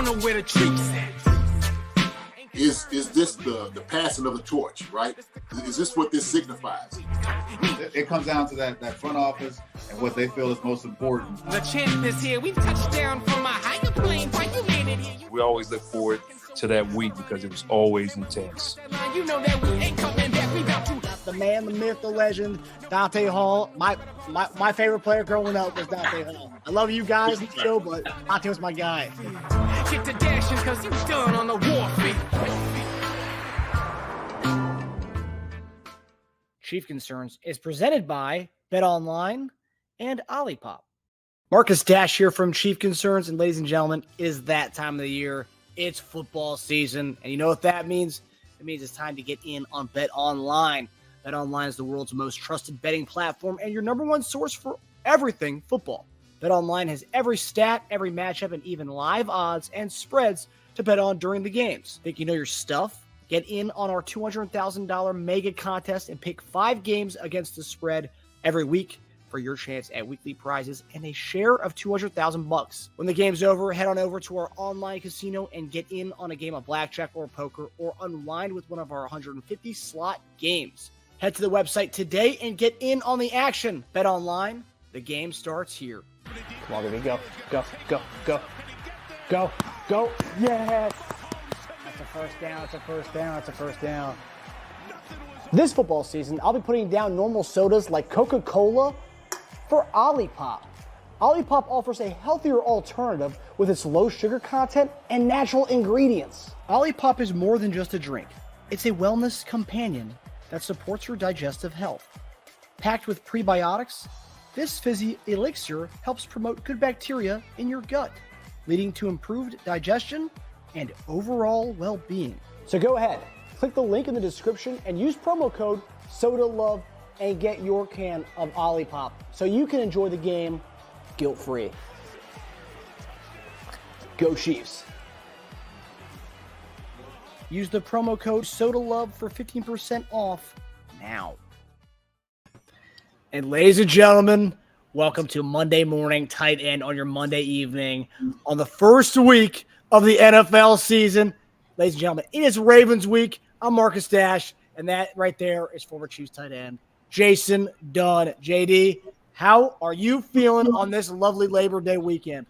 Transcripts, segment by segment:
know where the Chiefs at. Is this the passing of the torch, right? Is this what this signifies? It comes down to that front office and what they feel is most important. The champ is here. We touched down from a higher plane. Why you landed here? We always look forward to that week because it was always intense. You know that we ain't coming back. We got to. The man, the myth, the legend, Dante Hall. My favorite player growing up was Dante Hall. I love you guys in the show, but Dante was my guy. Get to dashing because you done on the warfare. Chief Concerns is presented by BetOnline and Olipop. Marcus Dash here from Chief Concerns, and ladies and gentlemen, it is that time of the year. It's football season, and you know what that means? It means it's time to get in on BetOnline. BetOnline is the world's most trusted betting platform and your number one source for everything football. BetOnline has every stat, every matchup, and even live odds and spreads to bet on during the games. Think you know your stuff? Get in on our $200,000 mega contest and pick 5 games against the spread every week for your chance at weekly prizes and a share of $200,000. When the game's over, head on over to our online casino and get in on a game of blackjack or poker or unwind with one of our 150 slot games. Head to the website today and get in on the action. Bet online, the game starts here. Come on, baby, go. Yes! That's a first down. This football season, I'll be putting down normal sodas like Coca-Cola for Olipop. Olipop offers a healthier alternative with its low sugar content and natural ingredients. Olipop is more than just a drink. It's a wellness companion that supports your digestive health. Packed with prebiotics, this fizzy elixir helps promote good bacteria in your gut, leading to improved digestion and overall well-being. So go ahead, click the link in the description and use promo code SODALOVE and get your can of Olipop so you can enjoy the game guilt-free. Go Chiefs. Use the promo code SODALOVE for 15% off now. And ladies and gentlemen, welcome to Monday Morning Tight End on your Monday evening on the first week of the NFL season. Ladies and gentlemen, it is Ravens week. I'm Marcus Dash, and that right there is former Chiefs tight end Jason Dunn. JD, how are you feeling on this lovely Labor Day weekend?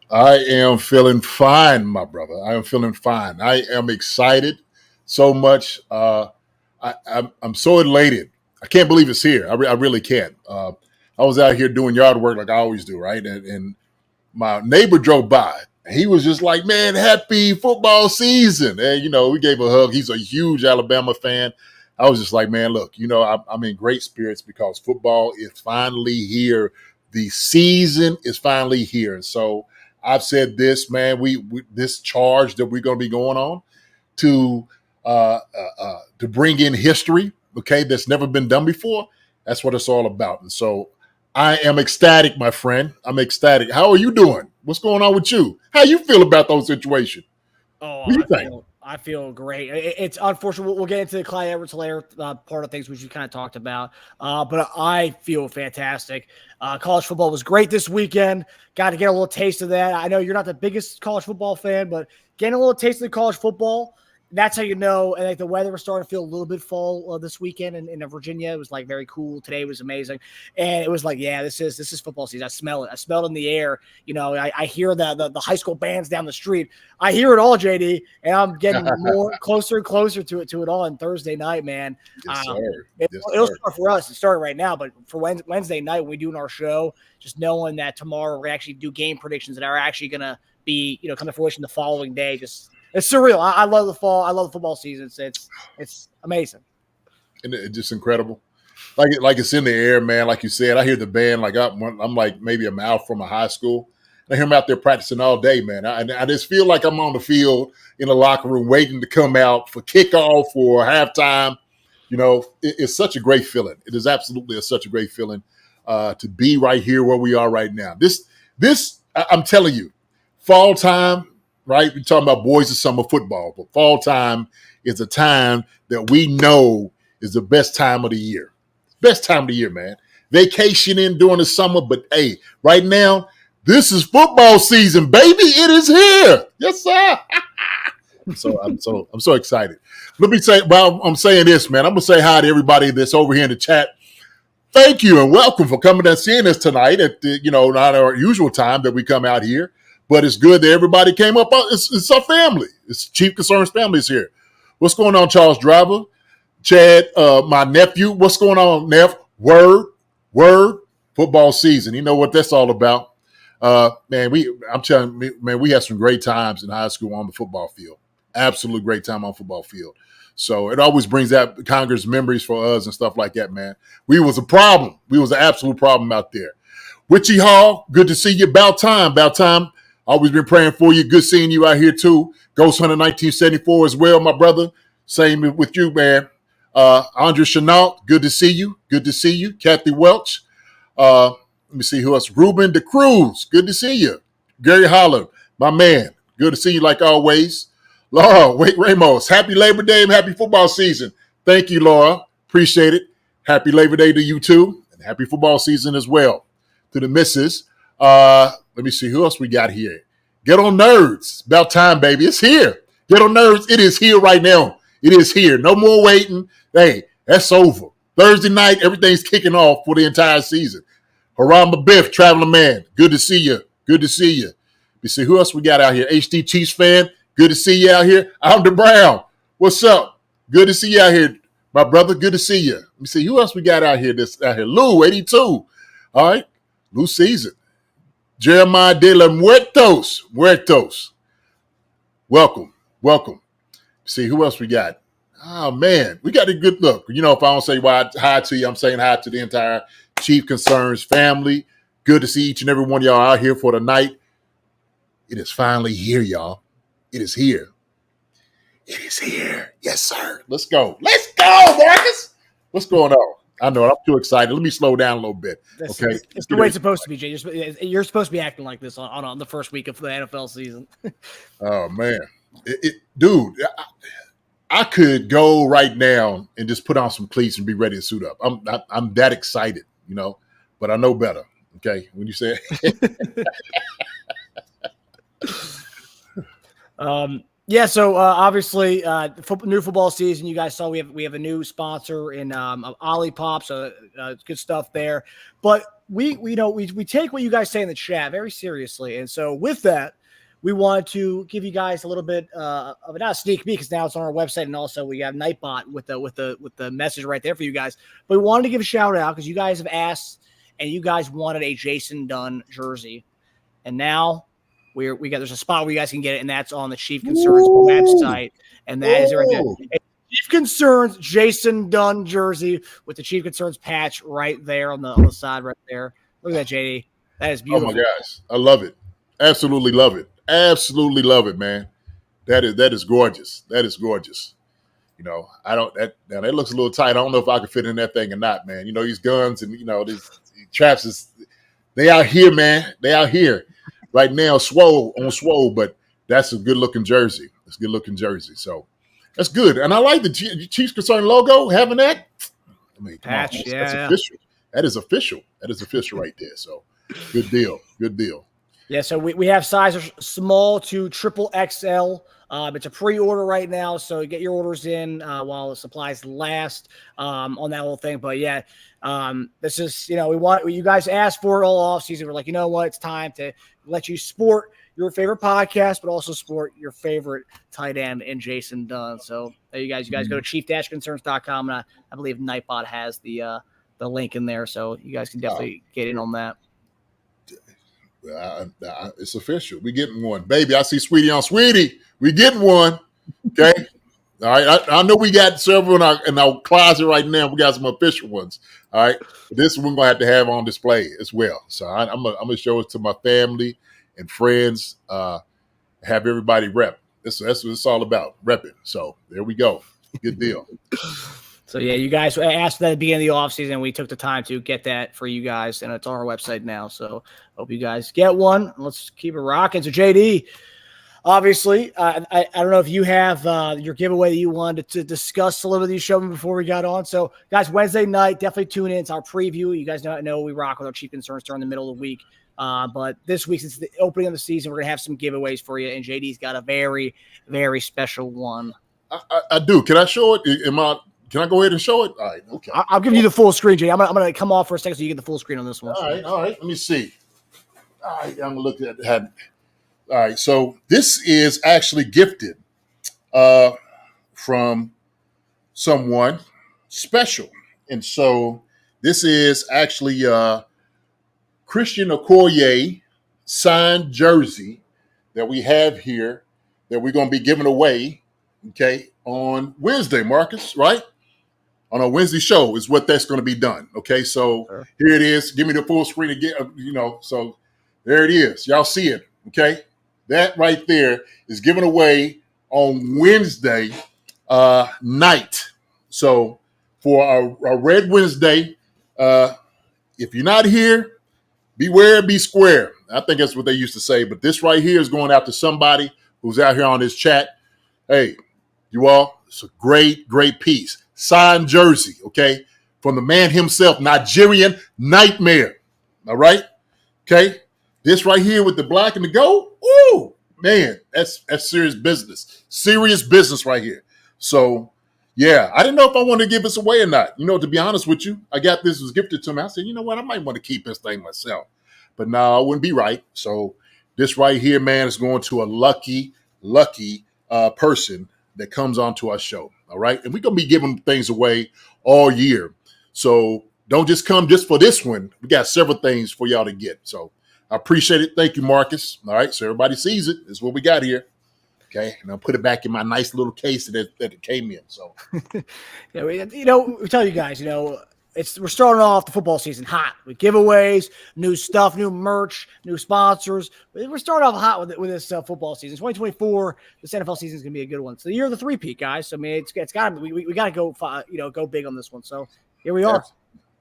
I am feeling fine, my brother. I am feeling fine. I am excited so much. I'm so elated. I can't believe it's here. I really can't. I was out here doing yard work like I always do, right? And my neighbor drove by. And he was just like, man, happy football season. And, we gave a hug. He's a huge Alabama fan. I was just like, man, look, I'm in great spirits because football is finally here. The season is finally here. And so I've said this, man, we this charge that we're going to be going on to bring in history, okay, that's never been done before. That's what it's all about. And so I am ecstatic, my friend. I'm ecstatic. How are you doing? What's going on with you? How you feel about those situations? Oh, what do you think? I feel great. It's unfortunate. We'll get into the Clyde Edwards-Helaire part of things, which you kind of talked about. But I feel fantastic. College football was great this weekend. Got to get a little taste of that. I know you're not the biggest college football fan, but getting a little taste of the college football, that's how you know. And the weather was starting to feel a little bit fall this weekend in Virginia. It was very cool. Today was amazing, and it was yeah, this is football season. I smell it. I smell it in the air. I hear the high school bands down the street. I hear it all, JD, and I'm getting closer and closer to it all. On Thursday night, man, yes, sir. It'll start for us. It's starting right now, but for Wednesday night when we do our show, just knowing that tomorrow we're actually do game predictions that are actually gonna be come to fruition the following day. It's surreal. I love the fall. I love the football season. It's amazing. And it's just incredible. Like it's in the air, man. Like you said, I hear the band. I'm like maybe a mile from a high school. I hear them out there practicing all day, man. I just feel like I'm on the field in the locker room waiting to come out for kickoff or halftime. It's such a great feeling. It is absolutely such a great feeling to be right here where we are right now. This I'm telling you, fall time. Right? We're talking about boys of summer football, but fall time is a time that we know is the best time of the year. Best time of the year, man. Vacationing during the summer, but hey, right now, This is football season, baby. It is here. Yes, sir. I'm so excited. Let me say, well, I'm saying this, man. I'm gonna say hi to everybody that's over here in the chat. Thank you and welcome for coming and seeing us tonight at the, not our usual time that we come out here, but it's good that everybody came up. It's our family. It's Chief Concerns family is here. What's going on, Charles Driver? Chad, my nephew. What's going on, Neff? Word, football season. You know what that's all about. I'm telling you, man, we had some great times in high school on the football field. Absolute great time on football field. So it always brings out Congress memories for us and stuff like that, man. We was a problem. We was an absolute problem out there. Witchy Hall, good to see you. About time. Always been praying for you. Good seeing you out here too. Ghost Hunter 1974 as well, my brother. Same with you, man. Andre Chenault, good to see you. Kathy Welch. Let me see who else. Ruben DeCruz, good to see you. Gary Holland, my man. Good to see you like always. Laura, wait, Ramos, happy Labor Day and happy football season. Thank you, Laura. Appreciate it. Happy Labor Day to you too. And happy football season as well. To the missus. Let me see who else we got here. Get on Nerds. About time, baby. It's here. Get on Nerds. It is here right now. It is here. No more waiting. Hey, that's over. Thursday night, everything's kicking off for the entire season. Haramba Biff, Traveling Man. Good to see you. Let me see who else we got out here. HD Chiefs fan. Good to see you out here. Alder Brown. What's up? Good to see you out here, my brother. Good to see you. Let me see who else we got out here. Lou, 82. All right. Lou season. Jeremiah de la Muertos. Welcome. See who else we got. Oh, man. We got a good look. If I don't say hi to you, I'm saying hi to the entire Chief Concerns family. Good to see each and every one of y'all out here for the night. It is finally here, y'all. It is here. Yes, sir. Let's go, Marcus. What's going on? I know I'm too excited. Let me slow down a little bit. Okay, it's the way it's supposed to be, Jay. You're supposed to be acting like this on the first week of the NFL season. Oh man, dude, I could go right now and just put on some cleats and be ready to suit up. I'm that excited, but I know better. Okay, when you say So obviously, new football season. You guys saw we have a new sponsor in Olipop, so it's good stuff there. But we take what you guys say in the chat very seriously, and so with that, we wanted to give you guys a little bit of not a sneak peek because now it's on our website, and also we have Nightbot with the message right there for you guys. But we wanted to give a shout out because you guys have asked and you guys wanted a Jason Dunn jersey, and now. There's a spot where you guys can get it, and that's on the Chief Concerns website, and that is right there. Chief Concerns Jason Dunn jersey with the Chief Concerns patch right there on the side right there. Look at that, JD. That is beautiful. Oh my gosh, I love it. Absolutely love it. Absolutely love it, man. That is gorgeous. I don't. That looks a little tight. I don't know if I can fit in that thing or not, man. These guns and these traps they out here, man. They out here. Right now, swole, but that's a good-looking jersey. So that's good. And I like the Chiefs Concern logo, having that. Patch, that's official. That is official right there. So good deal. Yeah, so we have sizes small to triple XL. It's a pre-order right now, so get your orders in while the supplies last on that whole thing. But yeah, this is, we want you guys asked for it all off season. We're like, you know what? It's time to let you sport your favorite podcast, but also sport your favorite tight end in Jason Dunn. So there you guys go to chief-concerns.com, and I believe Nightbot has the link in there, so you guys can definitely get in on that. It's official. We getting one, baby. I see Sweetie on Sweetie. We getting one. Okay. All right. I know we got several in our closet right now. We got some official ones. All right. But this one we're gonna have on display as well. So I'm gonna show it to my family and friends. Have everybody rep. That's what it's all about. Repping. So there we go. Good deal. So, yeah, you guys asked that at the beginning of the offseason. We took the time to get that for you guys, and it's on our website now. So, hope you guys get one. Let's keep it rocking. So, JD, obviously, I don't know if you have your giveaway that you wanted to discuss a little bit. You showed me before we got on. So, guys, Wednesday night, definitely tune in. It's our preview. You guys know we rock with our Chief Concerns during the middle of the week. But this week, since the opening of the season, we're going to have some giveaways for you. And JD's got a very, very special one. I do. Can I show it? Can I go ahead and show it? All right. Okay. I'll give you the full screen, JD. I'm going to come off for a second so you get the full screen on this one. All right. Let me see. All right. I'm going to look at that. All right. So this is actually gifted from someone special. And so this is actually Christian Okoye signed jersey that we have here that we're going to be giving away, okay, on Wednesday, Marcus, right? On a Wednesday show is what that's going to be done, okay? So Sure. Here it is. Give me the full screen again, so there it is. Y'all see it, okay? That right there is given away on Wednesday night. So for a Red Wednesday, if you're not here, beware, be square. I think that's what they used to say. But this right here is going out to somebody who's out here on this chat. Hey, you all, it's a great, great piece. Signed jersey, okay, from the man himself, Nigerian Nightmare. All right? Okay? This right here with the black and the gold, ooh, man, that's serious business. Serious business right here. So, yeah, I didn't know if I wanted to give this away or not. To be honest with you, I got this was gifted to me. I said, you know what, I might want to keep this thing myself. But no, it wouldn't be right. So this right here, man, is going to a lucky person that comes onto our show. All right. And we're going to be giving things away all year. So don't just come just for this one. We got several things for y'all to get. So I appreciate it. Thank you, Marcus. All right. So everybody sees it. This is what we got here. Okay. And I'll put it back in my nice little case that it came in. So, yeah, we tell you guys, we're starting off the football season hot with giveaways, new stuff, new merch, new sponsors. We're starting off hot with this football season. 2024, this NFL season is going to be a good one. So the year of the three-peat, guys. So I mean, it's got to be. We got to go big on this one. So here we are.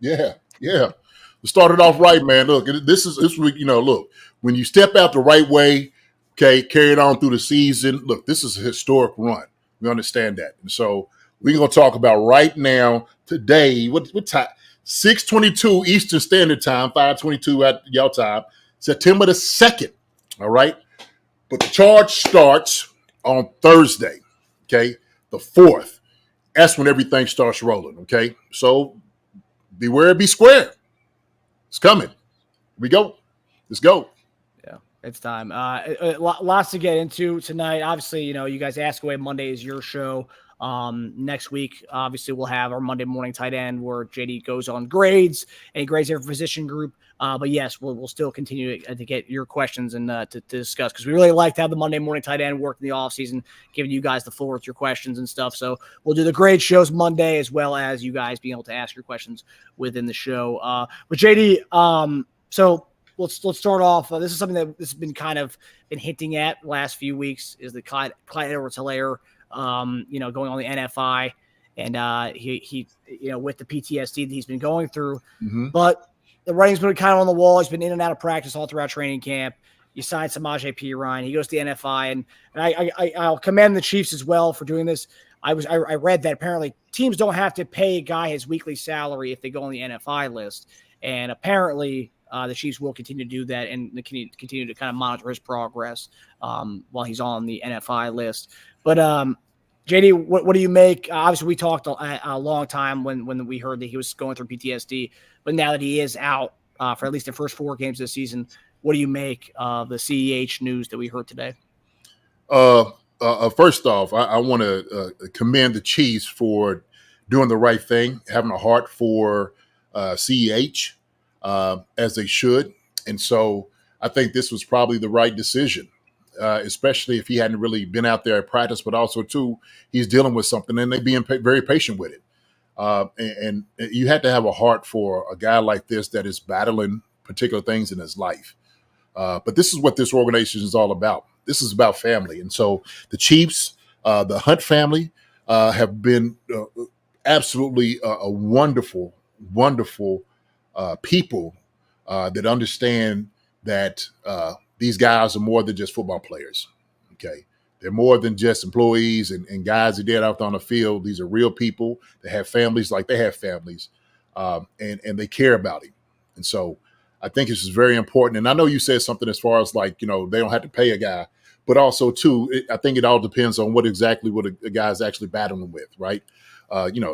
Yeah. We started off right, man. Look, this week. Look, when you step out the right way, okay, carry it on through the season. Look, this is a historic run. We understand that, and so we're going to talk about right now. Today, what time? 6:22 Eastern Standard Time, 5:22 at y'all time, September the 2nd. All right. But the charge starts on Thursday. Okay. The 4th. That's when everything starts rolling. Okay. So beware, be square. It's coming. Here we go. Let's go. Yeah, it's time. Lots to get into tonight. Obviously, you guys ask away. Monday is your show. Next week, obviously, we'll have our Monday morning tight end where JD goes on grades and grades every position group. But yes, we'll still continue to get your questions and to discuss because we really like to have the Monday morning tight end work in the offseason, giving you guys the floor with your questions and stuff. So we'll do the grade shows Monday as well as you guys being able to ask your questions within the show. But JD, so let's start off. This is something that this has been kind of been hinting at the last few weeks is the Clyde Edwards-Helaire going on the NFI and he with the PTSD that he's been going through, but the writing's been kind of on the wall. He's been in and out of practice all throughout training camp. You signed Samaje Perine. He goes to the NFI, and I'll commend the Chiefs as well for doing this. I read that apparently teams don't have to pay a guy his weekly salary if they go on the NFI list, and apparently the Chiefs will continue to do that and continue to kind of monitor his progress while he's on the NFI list. But JD, what do you make? Obviously, we talked a long time when we heard that he was going through PTSD, but now that he is out for at least the first 4 games this season, what do you make of the CEH news that we heard today? First off, I want to commend the Chiefs for doing the right thing, having a heart for CEH as they should. And so I think this was probably the right decision, especially if he hadn't really been out there at practice, but also, too, he's dealing with something and they being very patient with it. And you had to have a heart for a guy like this that is battling particular things in his life. But this is what this organization is all about. This is about family. And so the Chiefs, the Hunt family, have been absolutely a wonderful, wonderful people that understand that these guys are more than just football players. Okay. They're more than just employees and guys that get out on the field. These are real people that have families like they have families, and they care about him. And so I think this is very important. And I know you said something as far as like, they don't have to pay a guy, but also too, I think it all depends on what a guy's actually battling with, right?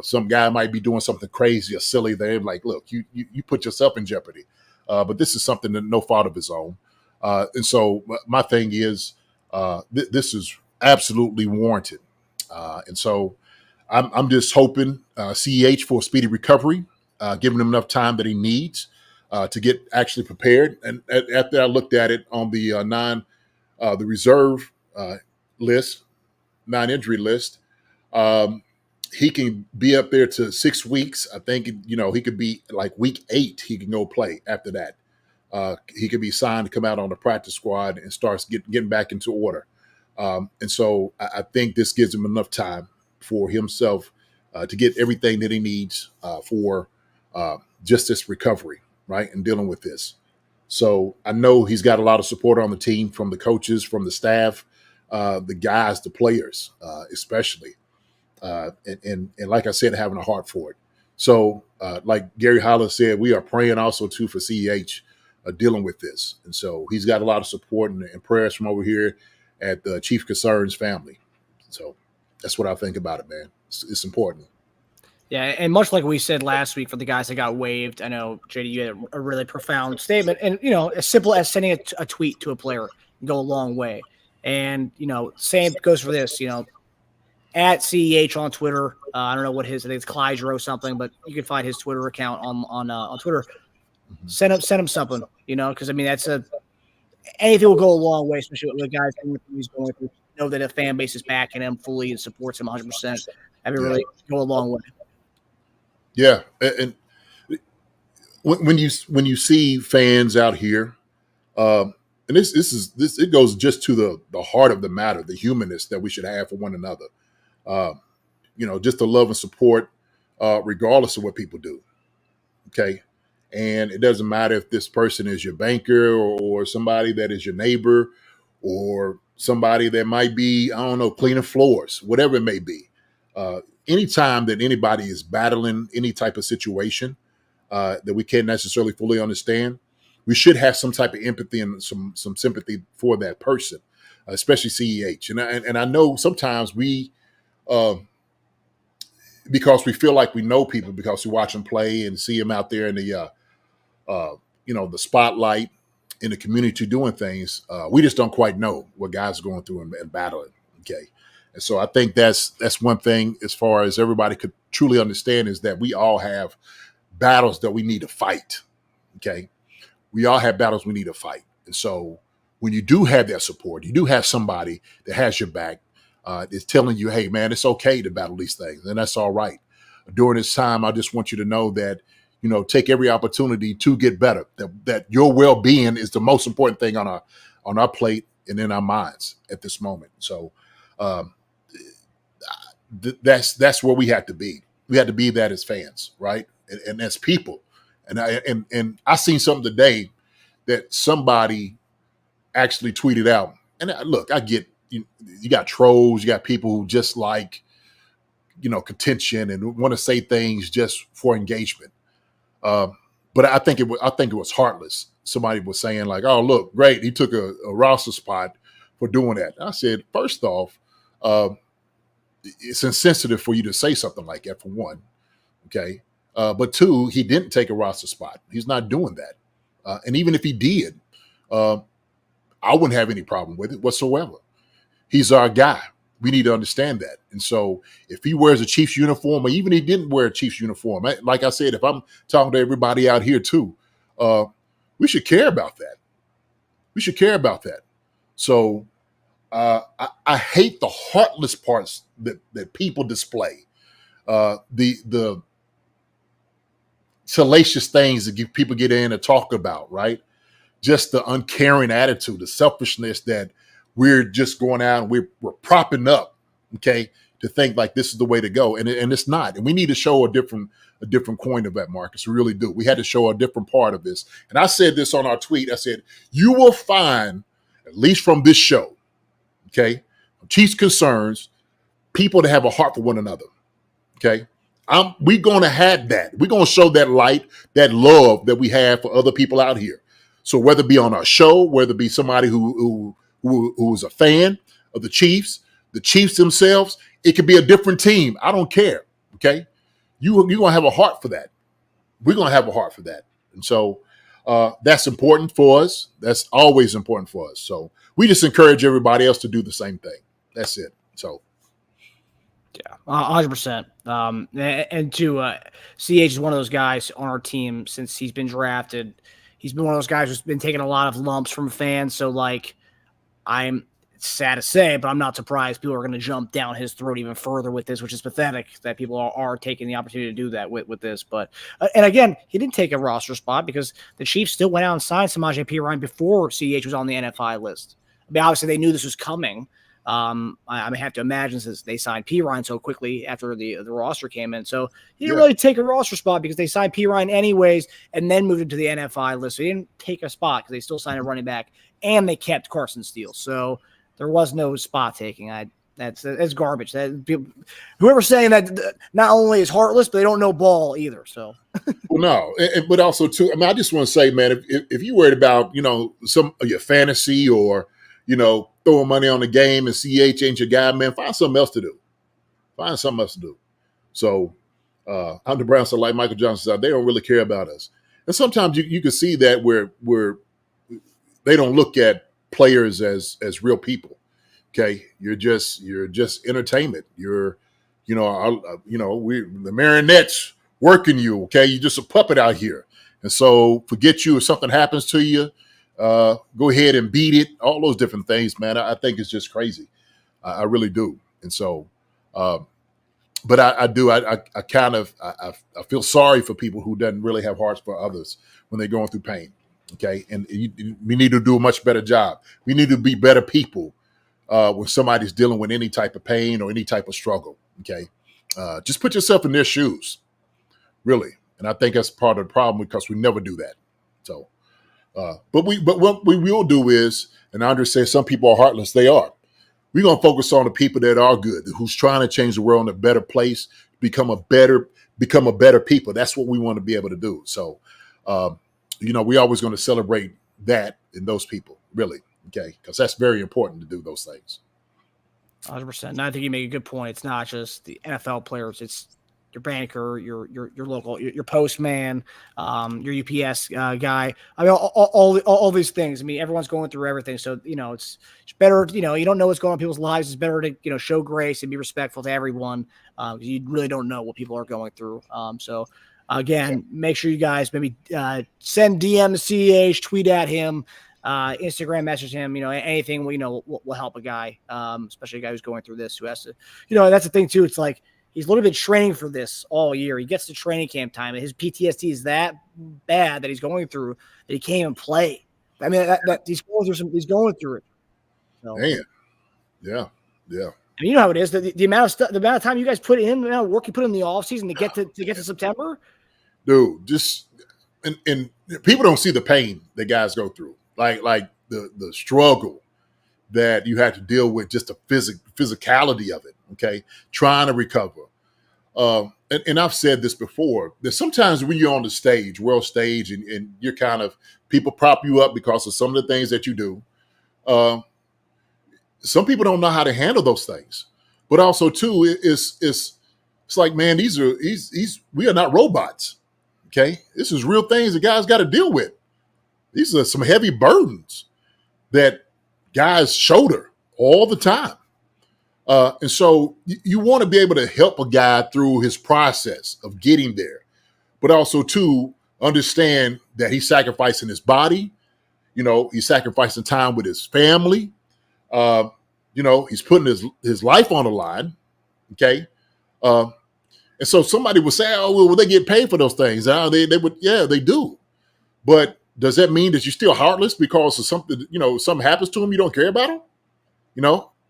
Some guy might be doing something crazy or silly. They're like, look, you put yourself in jeopardy. But this is something that no fault of his own. And so my thing is, this is absolutely warranted. And so I'm just hoping CEH for a speedy recovery, giving him enough time that he needs to get actually prepared. And after I looked at it on the the reserve list, non-injury list, he can be up there to 6 weeks. I think, he could be like week 8, he can go play after that. He could be signed to come out on the practice squad and starts getting back into order. And so I think this gives him enough time for himself to get everything that he needs for just this recovery, right, and dealing with this. So I know he's got a lot of support on the team from the coaches, from the staff, the guys, the players, especially. And like I said, having a heart for it. So like Gary Hollis said, we are praying also too for CEH dealing with this. And so he's got a lot of support and prayers from over here at the Chief Concerns family. So that's what I think about it, man. It's important. Yeah, and much like we said last week for the guys that got waived, I know, JD, you had a really profound statement. And, as simple as sending a tweet to a player can go a long way. And, same goes for this, at CEH on Twitter. I don't know what I think it's Clyger or something, but you can find his Twitter account on Twitter. Send him something, because, that's anything will go a long way, especially with the guys he's going through. Know that a fan base is backing him fully and supports him 100%. I mean, really go a long way. Yeah, and when you see fans out here, and this it goes just to the heart of the matter, the humanness that we should have for one another. Just the love and support, regardless of what people do. Okay, and it doesn't matter if this person is your banker or somebody that is your neighbor or somebody that might be, I don't know, cleaning floors, whatever it may be. Anytime that anybody is battling any type of situation that we can't necessarily fully understand, we should have some type of empathy and some sympathy for that person, especially CEH. And I know sometimes we, because we feel like we know people because we watch them play and see them out there in the, the spotlight in the community doing things, we just don't quite know what guys are going through and battling. Okay. And so I think that's one thing as far as everybody could truly understand is that we all have battles that we need to fight. Okay. We all have battles we need to fight. And so when you do have that support, you do have somebody that has your back, is telling you, hey, man, it's okay to battle these things. And that's all right. During this time, I just want you to know that, take every opportunity to get better, that your well-being is the most important thing on our plate and in our minds at this moment. So, that's where we have to be. We have to be that as fans, right? And as people. And I seen something today that somebody actually tweeted out. And look, I get you got trolls, you got people who just like, contention and want to say things just for engagement. But I think it was heartless. Somebody was saying like, "Oh, look, great, he took a roster spot for doing that." I said, first off, it's insensitive for you to say something like that, for one. Okay. But two, he didn't take a roster spot. He's not doing that. And even if he did, I wouldn't have any problem with it whatsoever. He's our guy. We need to understand that. And so if he wears a Chiefs uniform, or even he didn't wear a Chiefs uniform, like I said, if I'm talking to everybody out here too, we should care about that. We should care about that. So I hate the heartless parts that people display, the salacious things that people get in and talk about, right? Just the uncaring attitude, the selfishness that we're just going out and we're propping up, okay, to think like this is the way to go, and it's not. And we need to show a different coin of that, Marcus. We really do. We had to show a different part of this. And I said this on our tweet. I said, you will find, at least from this show, okay, Chiefs Concerns, people that have a heart for one another, okay? We're going to have that. We're going to show that light, that love that we have for other people out here. So whether it be on our show, whether it be somebody who is a fan of the Chiefs themselves, it could be a different team. I don't care. Okay, you're going to have a heart for that. We're going to have a heart for that, and so that's important for us. That's always important for us. So we just encourage everybody else to do the same thing. That's it. So. Yeah, 100%. And to CH is one of those guys on our team since he's been drafted. He's been one of those guys who's been taking a lot of lumps from fans. So, like, it's sad to say, but I'm not surprised people are going to jump down his throat even further with this, which is pathetic that people are taking the opportunity to do that with this. But, and again, he didn't take a roster spot because the Chiefs still went out and signed Samaje Perine before CH was on the NFI list. I mean, obviously, they knew this was coming. I have to imagine since they signed Perine so quickly after the roster came in. So he didn't really take a roster spot because they signed Perine anyways and then moved into the NFI list. So he didn't take a spot because they still signed a running back and they kept Carson Steele. So there was no spot taking. That's garbage. Whoever's saying that not only is heartless, but they don't know ball either. So well, no, but also too. I mean, I just want to say, man, if you're worried about some of your fantasy or throwing money on the game and CH ain't your guy, man, find something else to do. So I'm the Browns, so like Michael Johnson said, they don't really care about us. And sometimes you can see that where they don't look at players as real people. Okay, you're just entertainment. You're the marionettes working you. Okay, you're just a puppet out here, and so forget you if something happens to you. Go ahead and beat it. All those different things, man. I think it's just crazy. I really do. And so, but I do. I kind of feel sorry for people who doesn't really have hearts for others when they're going through pain. Okay, and we need to do a much better job. We need to be better people when somebody's dealing with any type of pain or any type of struggle. Okay, just put yourself in their shoes, really. And I think that's part of the problem because we never do that. So. But what we will do is, and Andre says some people are heartless. They are. We're going to focus on the people that are good, who's trying to change the world in a better place, become a better people. That's what we want to be able to do. So, we're always going to celebrate that in those people, really. Okay. Because that's very important to do those things. 100%. And I think you make a good point. It's not just the NFL players. It's your banker, your local, your postman, your UPS guy. I mean, all these things. I mean, everyone's going through everything. So, it's better, you don't know what's going on in people's lives. It's better to, show grace and be respectful to everyone. You really don't know what people are going through. So again, make sure you guys maybe send DM to CH, tweet at him, Instagram message him, anything, will help a guy, especially a guy who's going through this, who has to, that's the thing too. It's like, he's literally been training for this all year. He gets to training camp time, and his PTSD is that bad that he's going through that he can't even play. I mean, that he's going through it. So, man, yeah. I mean, you know how it is. The amount of time you guys put in, the amount of work you put in the off season to get to September. Dude, just and people don't see the pain that guys go through, like the struggle that you have to deal with, just the physicality of it. Okay, trying to recover. And I've said this before, that sometimes when you're on the stage, world stage, and you're kind of, people prop you up because of some of the things that you do. Some people don't know how to handle those things, but also too, it's like, man, we are not robots. Okay, this is real things that guys got to deal with. These are some heavy burdens that guys shoulder all the time. And so you want to be able to help a guy through his process of getting there, but also to understand that he's sacrificing his body. He's sacrificing time with his family. He's putting his life on the line. Okay. And so somebody would say, oh, well, they get paid for those things. They would, yeah, they do. But does that mean that you're still heartless because of something, something happens to him, you don't care about him?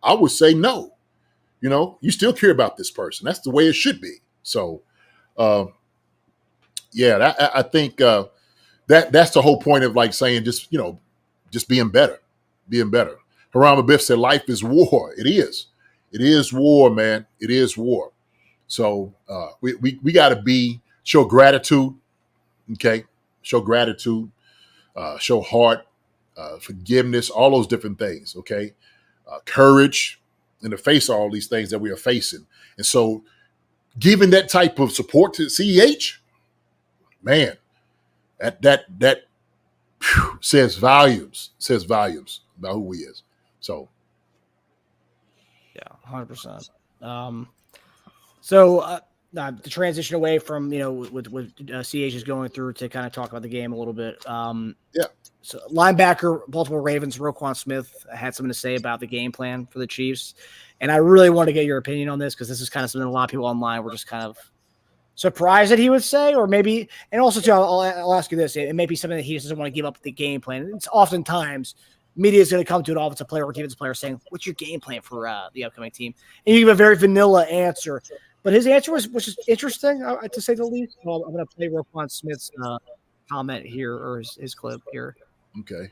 I would say no. You still care about this person. That's the way it should be. So, I think that's the whole point of like saying just being better. Haram Abiff said life is war. It is war, man. It is war. So we got to show gratitude, okay? Show gratitude, show heart, forgiveness, all those different things, okay? Courage in the face of all these things that we are facing. And so giving that type of support to CEH, man, that says volumes about who he is. So, yeah, 100%. So the transition away from with CH is going through to kind of talk about the game a little bit. yeah. So linebacker, Baltimore Ravens, Roquan Smith had something to say about the game plan for the Chiefs, and I really want to get your opinion on this because this is kind of something a lot of people online were just kind of surprised that he would say, or maybe, and also too, I'll ask you this: it may be something that he just doesn't want to give up the game plan. It's oftentimes media is going to come to an offensive player or defensive player saying, "What's your game plan for the upcoming team?" And you give a very vanilla answer, but his answer was just interesting to say the least. Well, I'm going to play Roquan Smith's comment here or his clip here. Okay.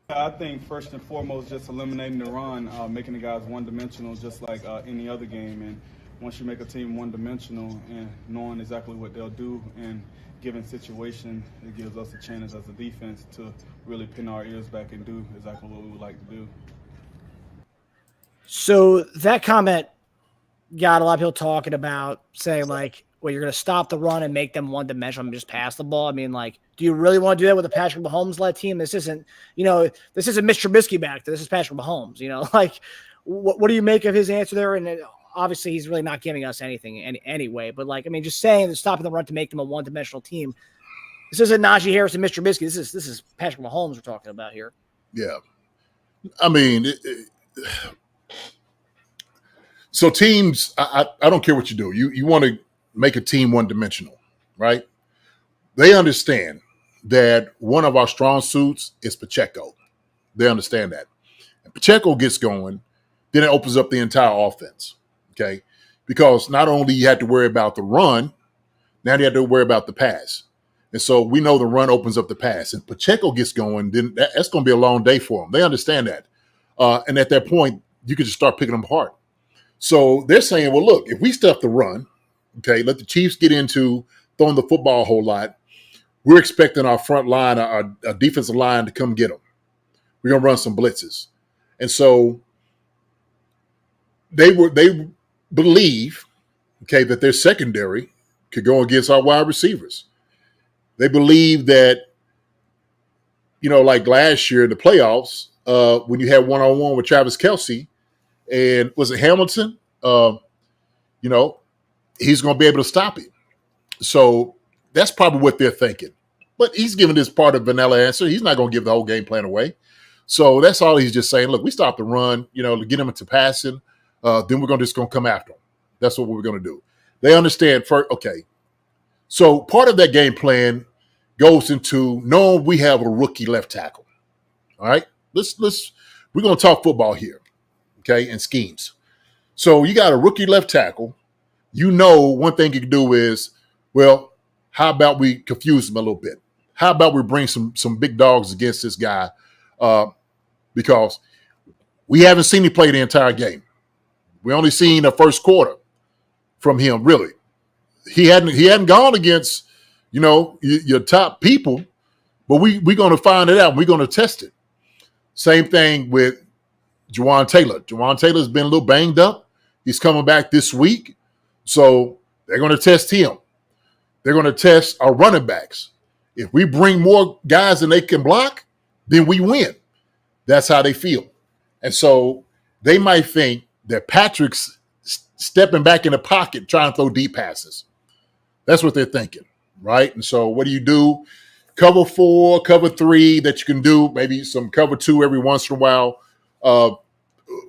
I think first and foremost, just eliminating the run, making the guys one-dimensional, just like any other game. And once you make a team one-dimensional and knowing exactly what they'll do in given situation, it gives us a chance as a defense to really pin our ears back and do exactly what we would like to do. So that comment got a lot of people talking about saying like, well, you're going to stop the run and make them one-dimensional and just pass the ball. I mean, like, do you really want to do that with a Patrick Mahomes-led team? This isn't Mr. Trubisky back there. This is Patrick Mahomes, like, what do you make of his answer there? And obviously he's really not giving us anything anyway, but like, I mean, just saying that stopping the run to make them a one-dimensional team. This isn't Najee Harris and Mr. Trubisky. This is Patrick Mahomes we're talking about here. Yeah. I mean, so teams, I don't care what you do. You want to make a team one-dimensional, right? They understand that one of our strong suits is Pacheco. They understand that. And Pacheco gets going, then it opens up the entire offense, okay? Because not only you had to worry about the run, now you have to worry about the pass. And so we know the run opens up the pass. And Pacheco gets going, then that's going to be a long day for them. They understand that. And at that point, you can just start picking them apart. So they're saying, well, look, if we stuff the run, okay, let the Chiefs get into throwing the football a whole lot, we're expecting our front line, our defensive line to come get them. We're going to run some blitzes. And so they believe, okay, that their secondary could go against our wide receivers. They believe that, like last year in the playoffs, when you had one-on-one with Travis Kelce, and was it Hamilton? He's going to be able to stop him. So that's probably what they're thinking. But he's giving this part of vanilla answer. He's not going to give the whole game plan away. So that's all he's just saying. Look, we stop the run, to get him into passing. Then we're just going to come after him. That's what we're going to do. They understand first. Okay. So part of that game plan goes into knowing we have a rookie left tackle. All right. We're going to talk football here. Okay. And schemes. So you got a rookie left tackle. One thing you can do is, well, how about we confuse him a little bit? How about we bring some big dogs against this guy? Because we haven't seen him play the entire game. We only seen the first quarter from him, really. He hadn't gone against, your top people, but we're going to find it out. We're going to test it. Same thing with Juwan Taylor. Juwan Taylor's been a little banged up. He's coming back this week. So they're going to test him. They're going to test our running backs. If we bring more guys than they can block, then we win. That's how they feel. And so they might think that Patrick's stepping back in the pocket trying to throw deep passes. That's what they're thinking, right? And so what do? Cover 4, cover 3 that you can do, maybe some cover 2 every once in a while.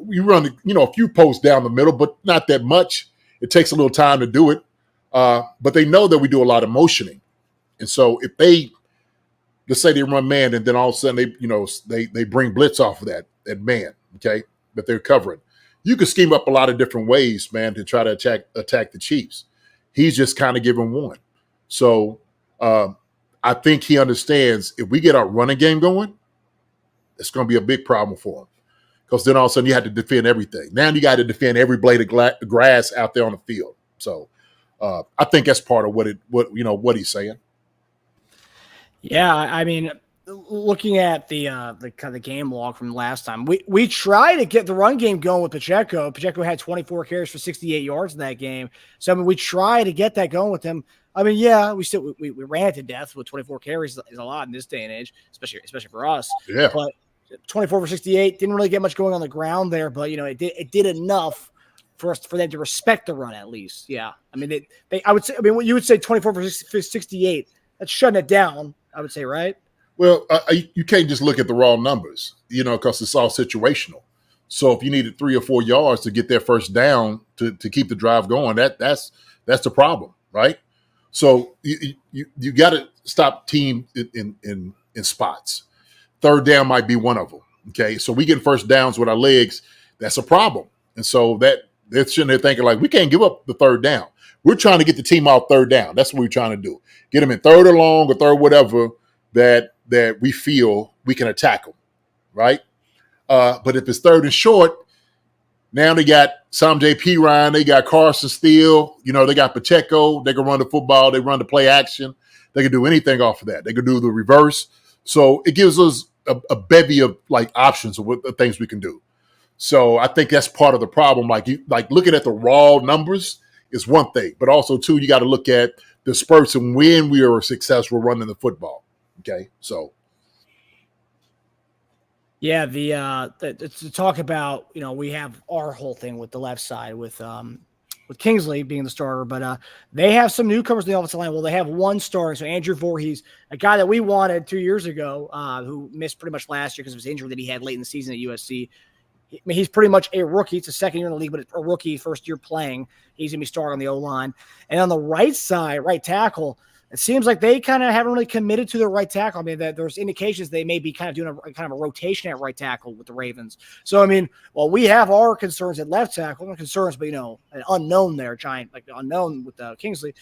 We run, a few posts down the middle, but not that much. It takes a little time to do it. But they know that we do a lot of motioning. And so if let's say they run man and then all of a sudden they bring blitz off of that man, okay, that they're covering. You can scheme up a lot of different ways, man, to try to attack the Chiefs. He's just kind of giving one. So I think he understands if we get our running game going, it's going to be a big problem for him. because then all of a sudden you had to defend everything. Now you got to defend every blade of grass out there on the field. So I think that's part of what he's saying. Yeah, I mean, looking at the kind of game log from last time, we tried to get the run game going with Pacheco. Pacheco had 24 carries for 68 yards in that game. So I mean, we tried to get that going with him. I mean, yeah, we ran it to death with 24 carries is a lot in this day and age, especially for us. Yeah. But 24 for 68 didn't really get much going on the ground there, but it did enough for them to respect the run at least. Yeah, I mean, you would say 24 for 68. That's shutting it down, I would say, right? Well, you can't just look at the raw numbers, because it's all situational. So if you needed 3 or 4 yards to get their first down to keep the drive going, that's the problem, right? So you got to stop team in spots. Third down might be one of them. Okay, so we get first downs with our legs. That's a problem, and so they're sitting there thinking like we can't give up the third down. We're trying to get the team off third down. That's what we're trying to do. Get them in third or long or third whatever that we feel we can attack them, right? But if it's third and short, now they got Samjay P. Ryan, they got Carson Steele, they got Pacheco, they can run the football, they run the play action, they can do anything off of that. They can do the reverse. So it gives us a bevy of like options of what the things we can do. So I think that's part of the problem. Like looking at the raw numbers is one thing, but also too, you got to look at the spurts and when we are successful running the football. Okay, so. Yeah, to talk about, we have our whole thing with the left side with Kingsley being the starter, but they have some newcomers in the offensive line. Well, they have one starting, so Andrew Voorhees, a guy that we wanted 2 years ago, who missed pretty much last year because of his injury that he had late in the season at USC. I mean, he's pretty much a rookie. It's a second year in the league, but a rookie, first year playing. He's going to be starting on the O-line. And on the right side, right tackle, it seems like they kind of haven't really committed to their right tackle. I mean, there's indications they may be kind of doing a kind of a rotation at right tackle with the Ravens. So, I mean, we have our concerns at left tackle. Not concerns, but, an unknown there, giant, like the unknown with Kingsley.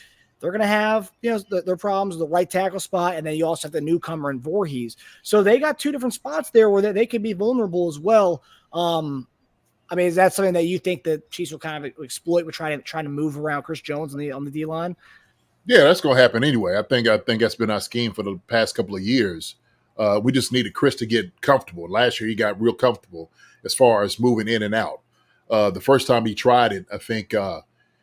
They're going to have, their problems with the right tackle spot, and then you also have the newcomer in Voorhees. So they got two different spots there where they could be vulnerable as well. I mean, is that something that you think the Chiefs will kind of exploit with trying to move around Chris Jones on the D-line? Yeah, that's going to happen anyway. I think that's been our scheme for the past couple of years. We just needed Chris to get comfortable. Last year, he got real comfortable as far as moving in and out. The first time he tried it, I think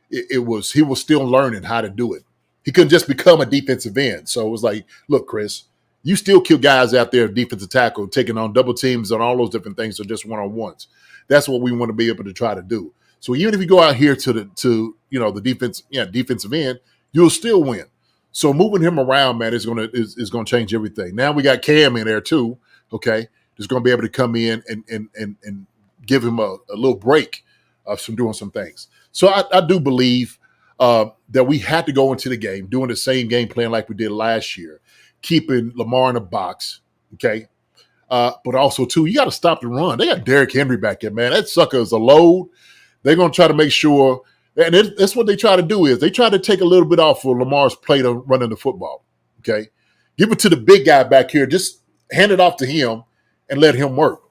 he was still learning how to do it. He couldn't just become a defensive end. So it was like, look, Chris, you still kill guys out there, defensive tackle, taking on double teams and all those different things, or just one-on-ones. That's what we want to be able to try to do. So even if you go out here to the defensive end, you'll still win. So moving him around, man, is gonna change everything. Now we got Cam in there too. Okay, just gonna be able to come in and give him a little break of doing some things. So I do believe that we had to go into the game doing the same game plan like we did last year, keeping Lamar in a box. Okay, but also too, you got to stop the run. They got Derrick Henry back there, man. That sucker is a load. They're gonna try to make sure. And that's what they try to do is they try to take a little bit off of Lamar's plate of running the football, okay? Give it to the big guy back here. Just hand it off to him and let him work.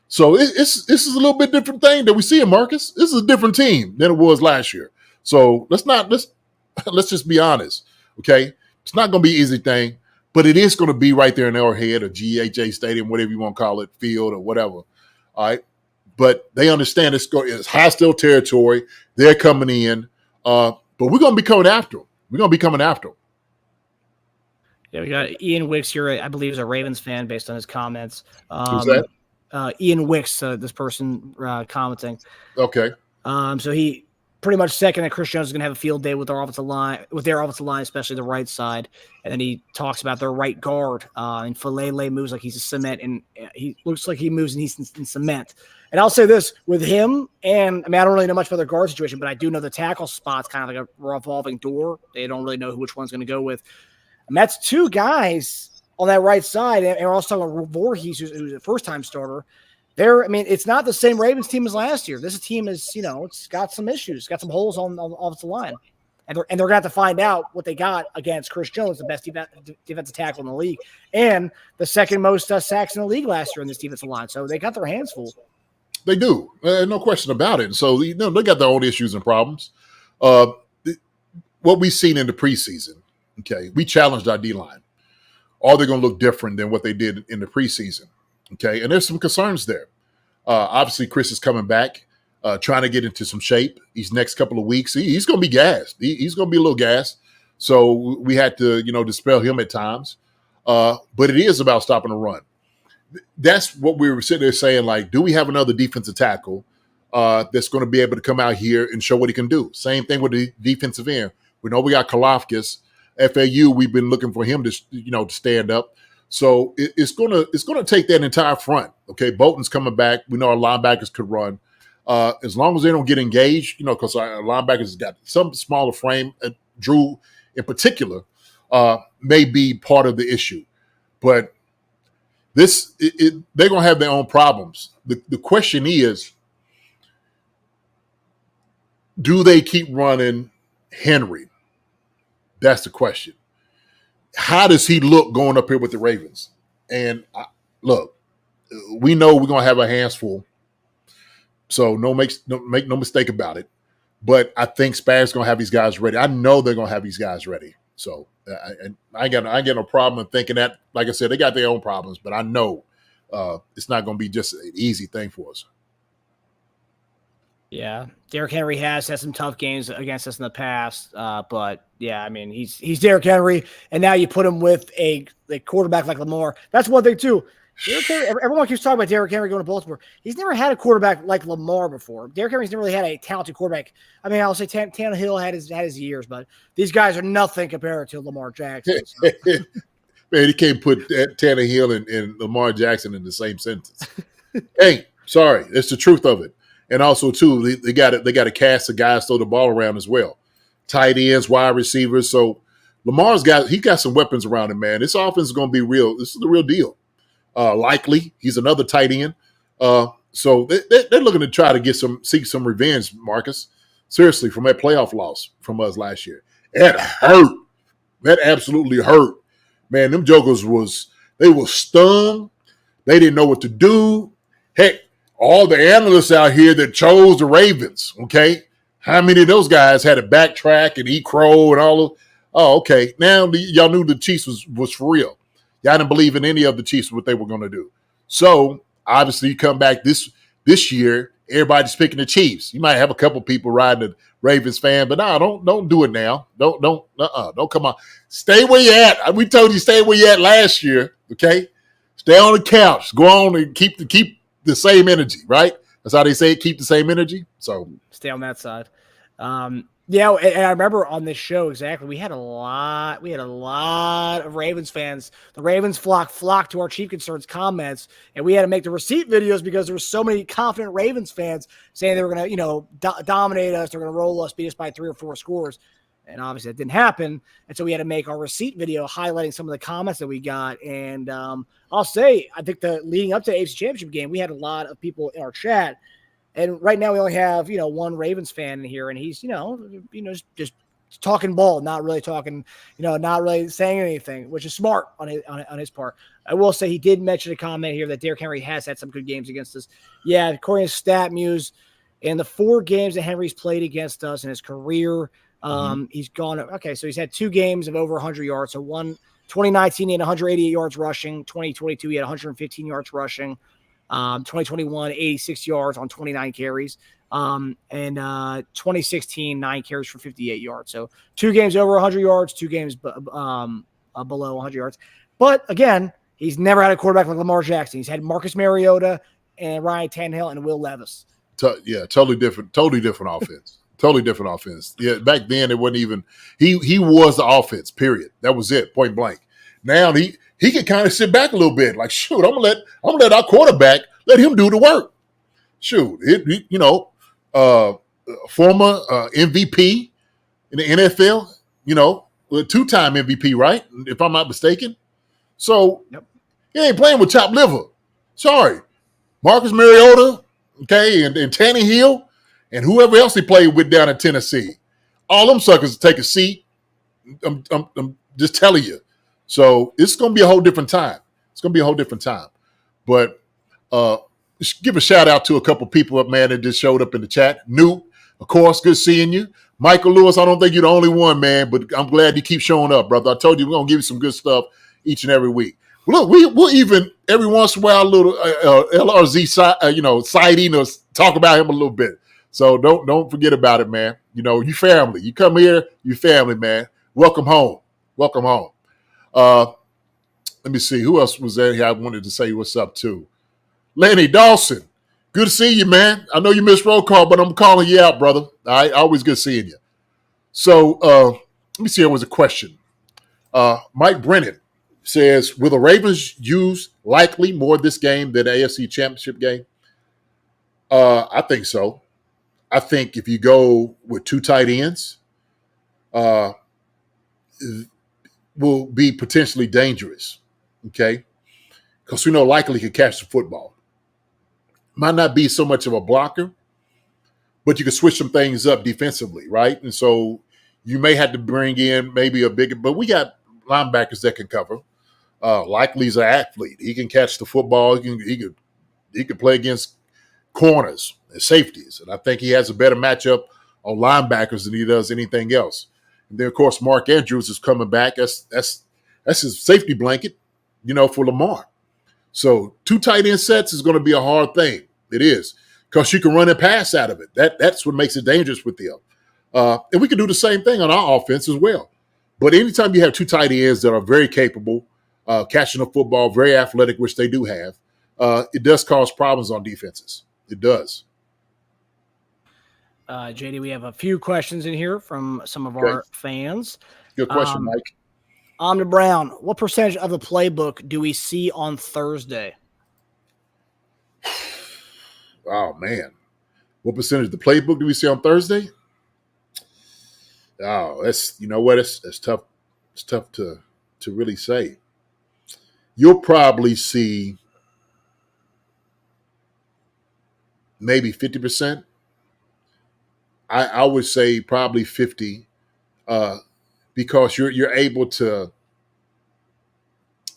So this is a little bit different thing that we see in Marcus. This is a different team than it was last year. So let's just be honest, okay? It's not going to be an easy thing, but it is going to be right there in Arrowhead or GHA Stadium, whatever you want to call it, field or whatever, all right? But they understand it's hostile territory. They're coming in. But we're going to be coming after them. We're going to be coming after them. Yeah, we got Ian Wicks here, I believe, is a Ravens fan based on his comments. Who's that? Ian Wicks, this person commenting. Okay. So he pretty much second that Chris Jones is going to have a field day with their offensive line, especially the right side. And then he talks about their right guard. And Falele moves like he's a cement, and he looks like he moves and he's in cement. And I'll say this with him, and I mean, I don't really know much about their guard situation, but I do know the tackle spot's kind of like a revolving door. They don't really know which one's going to go with. And that's two guys on that right side. And we're also talking about Voorhees, who's a first-time starter. It's not the same Ravens team as last year. This team is, it's got some issues, got some holes on the offensive line. And they're going to have to find out what they got against Chris Jones, the best defensive tackle in the league, and the second most sacks in the league last year in this defensive line. So they got their hands full. They do. No question about it. And so, they got their own issues and problems. What we've seen in the preseason, okay, we challenged our D-line. Are they going to look different than what they did in the preseason? Okay, and there's some concerns there. Obviously, Chris is coming back, trying to get into some shape. These next couple of weeks, he's going to be gassed. He's going to be a little gassed. So we had to, dispel him at times. But it is about stopping the run. That's what we were sitting there saying, like, do we have another defensive tackle that's going to be able to come out here and show what he can do? Same thing with the defensive end. We know we got Kalafkis. FAU, we've been looking for him to, to stand up. So it's gonna take that entire front. Okay, Bolton's coming back. We know our linebackers could run. As long as they don't get engaged, because our linebackers got some smaller frame. Drew, in particular, may be part of the issue. But they're gonna have their own problems. The question is, do they keep running Henry? That's the question. How does he look going up here with the Ravens? And look, we know we're going to have our hands full. So make no mistake about it. But I think Spags going to have these guys ready. I know they're going to have these guys ready. So I ain't got no problem in thinking that. Like I said, they got their own problems, but I know it's not going to be just an easy thing for us. Yeah, Derrick Henry has had some tough games against us in the past, but yeah, I mean he's Derrick Henry, and now you put him with a quarterback like Lamar. That's one thing too. Henry, everyone keeps talking about Derrick Henry going to Baltimore. He's never had a quarterback like Lamar before. Derrick Henry's never really had a talented quarterback. I mean, I'll say Tannehill had his years, but these guys are nothing compared to Lamar Jackson. So. Man, you can't put Tannehill and Lamar Jackson in the same sentence. Hey, sorry, it's the truth of it. And also, too, they got a cast of guys throw the ball around as well. Tight ends, wide receivers. So Lamar's got some weapons around him, man. This offense is going to be real. This is the real deal. Likely, he's another tight end. So they're looking to try to seek some revenge, Marcus. Seriously, from that playoff loss from us last year. That hurt. That absolutely hurt. Man, them jokers they were stung. They didn't know what to do. Heck, all the analysts out here that chose the Ravens, okay? How many of those guys had to backtrack and eat crow and all of? Oh, okay. Now y'all knew the Chiefs was for real. Y'all didn't believe in any of the Chiefs what they were going to do. So obviously you come back this year, everybody's picking the Chiefs. You might have a couple people riding the Ravens fan, but no, don't do it now. Don't come on. Stay where you at. We told you stay where you at last year, okay? Stay on the couch. Go on and keep the same energy, right? That's how they say it, keep the same energy. So stay on that side. Yeah, and I remember on this show exactly, we had a lot of Ravens fans. The Ravens flocked to our Chief Concerns comments, and we had to make the receipt videos because there were so many confident Ravens fans saying they were going to, dominate us, they're going to roll us, beat us by 3 or 4 scores. And obviously that didn't happen. And so we had to make our receipt video highlighting some of the comments that we got. And I'll say, I think leading up to the AFC Championship game, we had a lot of people in our chat. And right now we only have, one Ravens fan in here. And he's, just talking ball, not really talking, not really saying anything, which is smart on his part. I will say he did mention a comment here that Derrick Henry has had some good games against us. Yeah, according to StatMuse, in the 4 games that Henry's played against us in his career, he's gone. Okay, so he's had 2 games of over 100 yards. So 2019 he had 188 yards rushing. 2022 he had 115 yards rushing. 2021 86 yards on 29 carries. And 2016 9 carries for 58 yards. So 2 games over 100 yards, 2 games below 100 yards. But again, he's never had a quarterback like Lamar Jackson. He's had Marcus Mariota and Ryan Tannehill and Will Levis. Totally different offense. Totally different offense. Yeah, back then it wasn't even he was the offense, period. That was it, point blank. Now he can kind of sit back a little bit, like, shoot, I'm gonna let our quarterback let him do the work. Shoot, former MVP in the NFL, a 2-time MVP, right? If I'm not mistaken. So He ain't playing with chopped liver. Sorry. Marcus Mariota, okay, and Tannehill, and whoever else he played with down in Tennessee. All them suckers take a seat. I'm just telling you. So it's going to be a whole different time. But give a shout out to a couple people up, man, that just showed up in the chat. Newt, of course, good seeing you. Michael Lewis, I don't think you're the only one, man, but I'm glad you keep showing up, brother. I told you we're going to give you some good stuff each and every week. Look, we'll even every once in a while a little LRZ sighting or talk about him a little bit. So don't forget about it, man. You family. You come here, you family, man. Welcome home. Welcome home. Let me see. Who else was there here I wanted to say what's up to? Lenny Dawson. Good to see you, man. I know you missed roll call, but I'm calling you out, brother. All right, always good seeing you. So let me see. There was a question. Mike Brennan says, will the Ravens use likely more this game than the AFC Championship game? I think so. I think if you go with two tight ends, will be potentially dangerous, okay? Because we know likely can catch the football. Might not be so much of a blocker, but you can switch some things up defensively, right? And so you may have to bring in maybe a bigger, but we got linebackers that can cover. Likely's an athlete. He can catch the football. He could play against corners and safeties. And I think he has a better matchup on linebackers than he does anything else. And then, of course, Mark Andrews is coming back. That's his safety blanket, for Lamar. So two tight end sets is going to be a hard thing. It is, because you can run and pass out of it. That's what makes it dangerous with them. And we can do the same thing on our offense as well. But anytime you have two tight ends that are very capable, catching the football, very athletic, which they do have, it does cause problems on defenses. It does. JD, we have a few questions in here from some of our fans. Good question, Mike. Amna Brown, what percentage of the playbook do we see on Thursday? Oh, man. What percentage of the playbook do we see on Thursday? Oh, that's tough. It's tough to really say. You'll probably see maybe 50%. I would say probably 50, because you're able to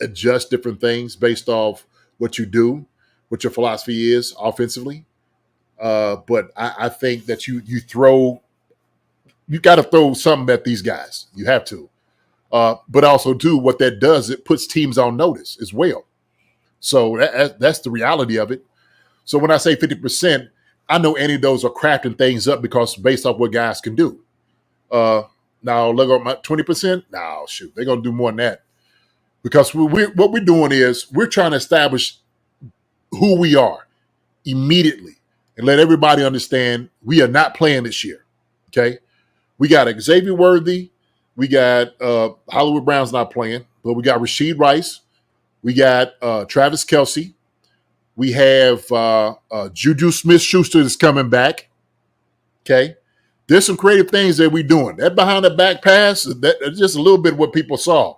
adjust different things based off what you do, what your philosophy is offensively. But I think that you got to throw something at these guys. You have to. But also, too, what that does, it puts teams on notice as well. So that's the reality of it. So when I say 50%, I know any of those are crafting things up because based off what guys can do. Now, look at my 20%. No, shoot, they're going to do more than that. Because what we're doing is we're trying to establish who we are immediately and let everybody understand we are not playing this year, okay? We got Xavier Worthy. We got Hollywood Brown's not playing, but we got Rashid Rice. We got Travis Kelce. We have Juju Smith-Schuster is coming back. Okay. There's some creative things that we're doing. That behind the back pass, that's just a little bit of what people saw.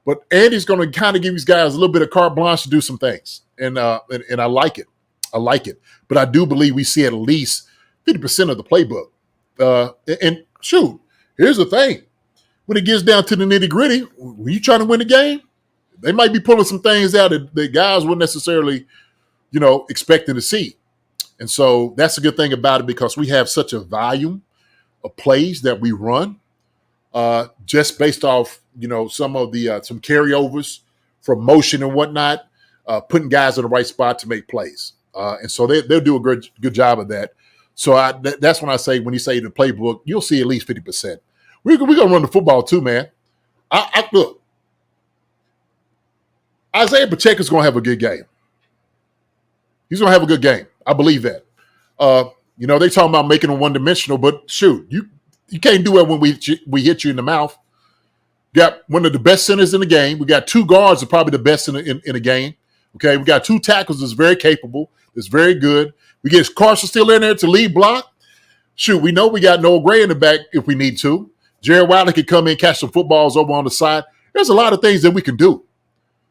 But Andy's going to kind of give these guys a little bit of carte blanche to do some things. And I like it. I like it. But I do believe we see at least 50% of the playbook. And shoot, here's the thing. When it gets down to the nitty-gritty, when you're trying to win the game, they might be pulling some things out that guys wouldn't necessarily expecting to see. And so that's a good thing about it because we have such a volume of plays that we run just based off, some of the some carryovers from motion and whatnot, putting guys in the right spot to make plays. And so they'll do a good job of that. So that's when I say, when you say the playbook, you'll see at least 50%. We're going to run the football too, man. Look, Isaiah Pacheco's going to have a good game. He's going to have a good game. I believe that. They talking about making him one-dimensional, but shoot, you can't do it when we hit you in the mouth. Got one of the best centers in the game. We got two guards that are probably the best in the game. Okay, we got two tackles that's very capable, that's very good. We get Carson still in there to lead block. Shoot, we know we got Noah Gray in the back if we need to. Jared Wiley could come in, catch some footballs over on the side. There's a lot of things that we can do.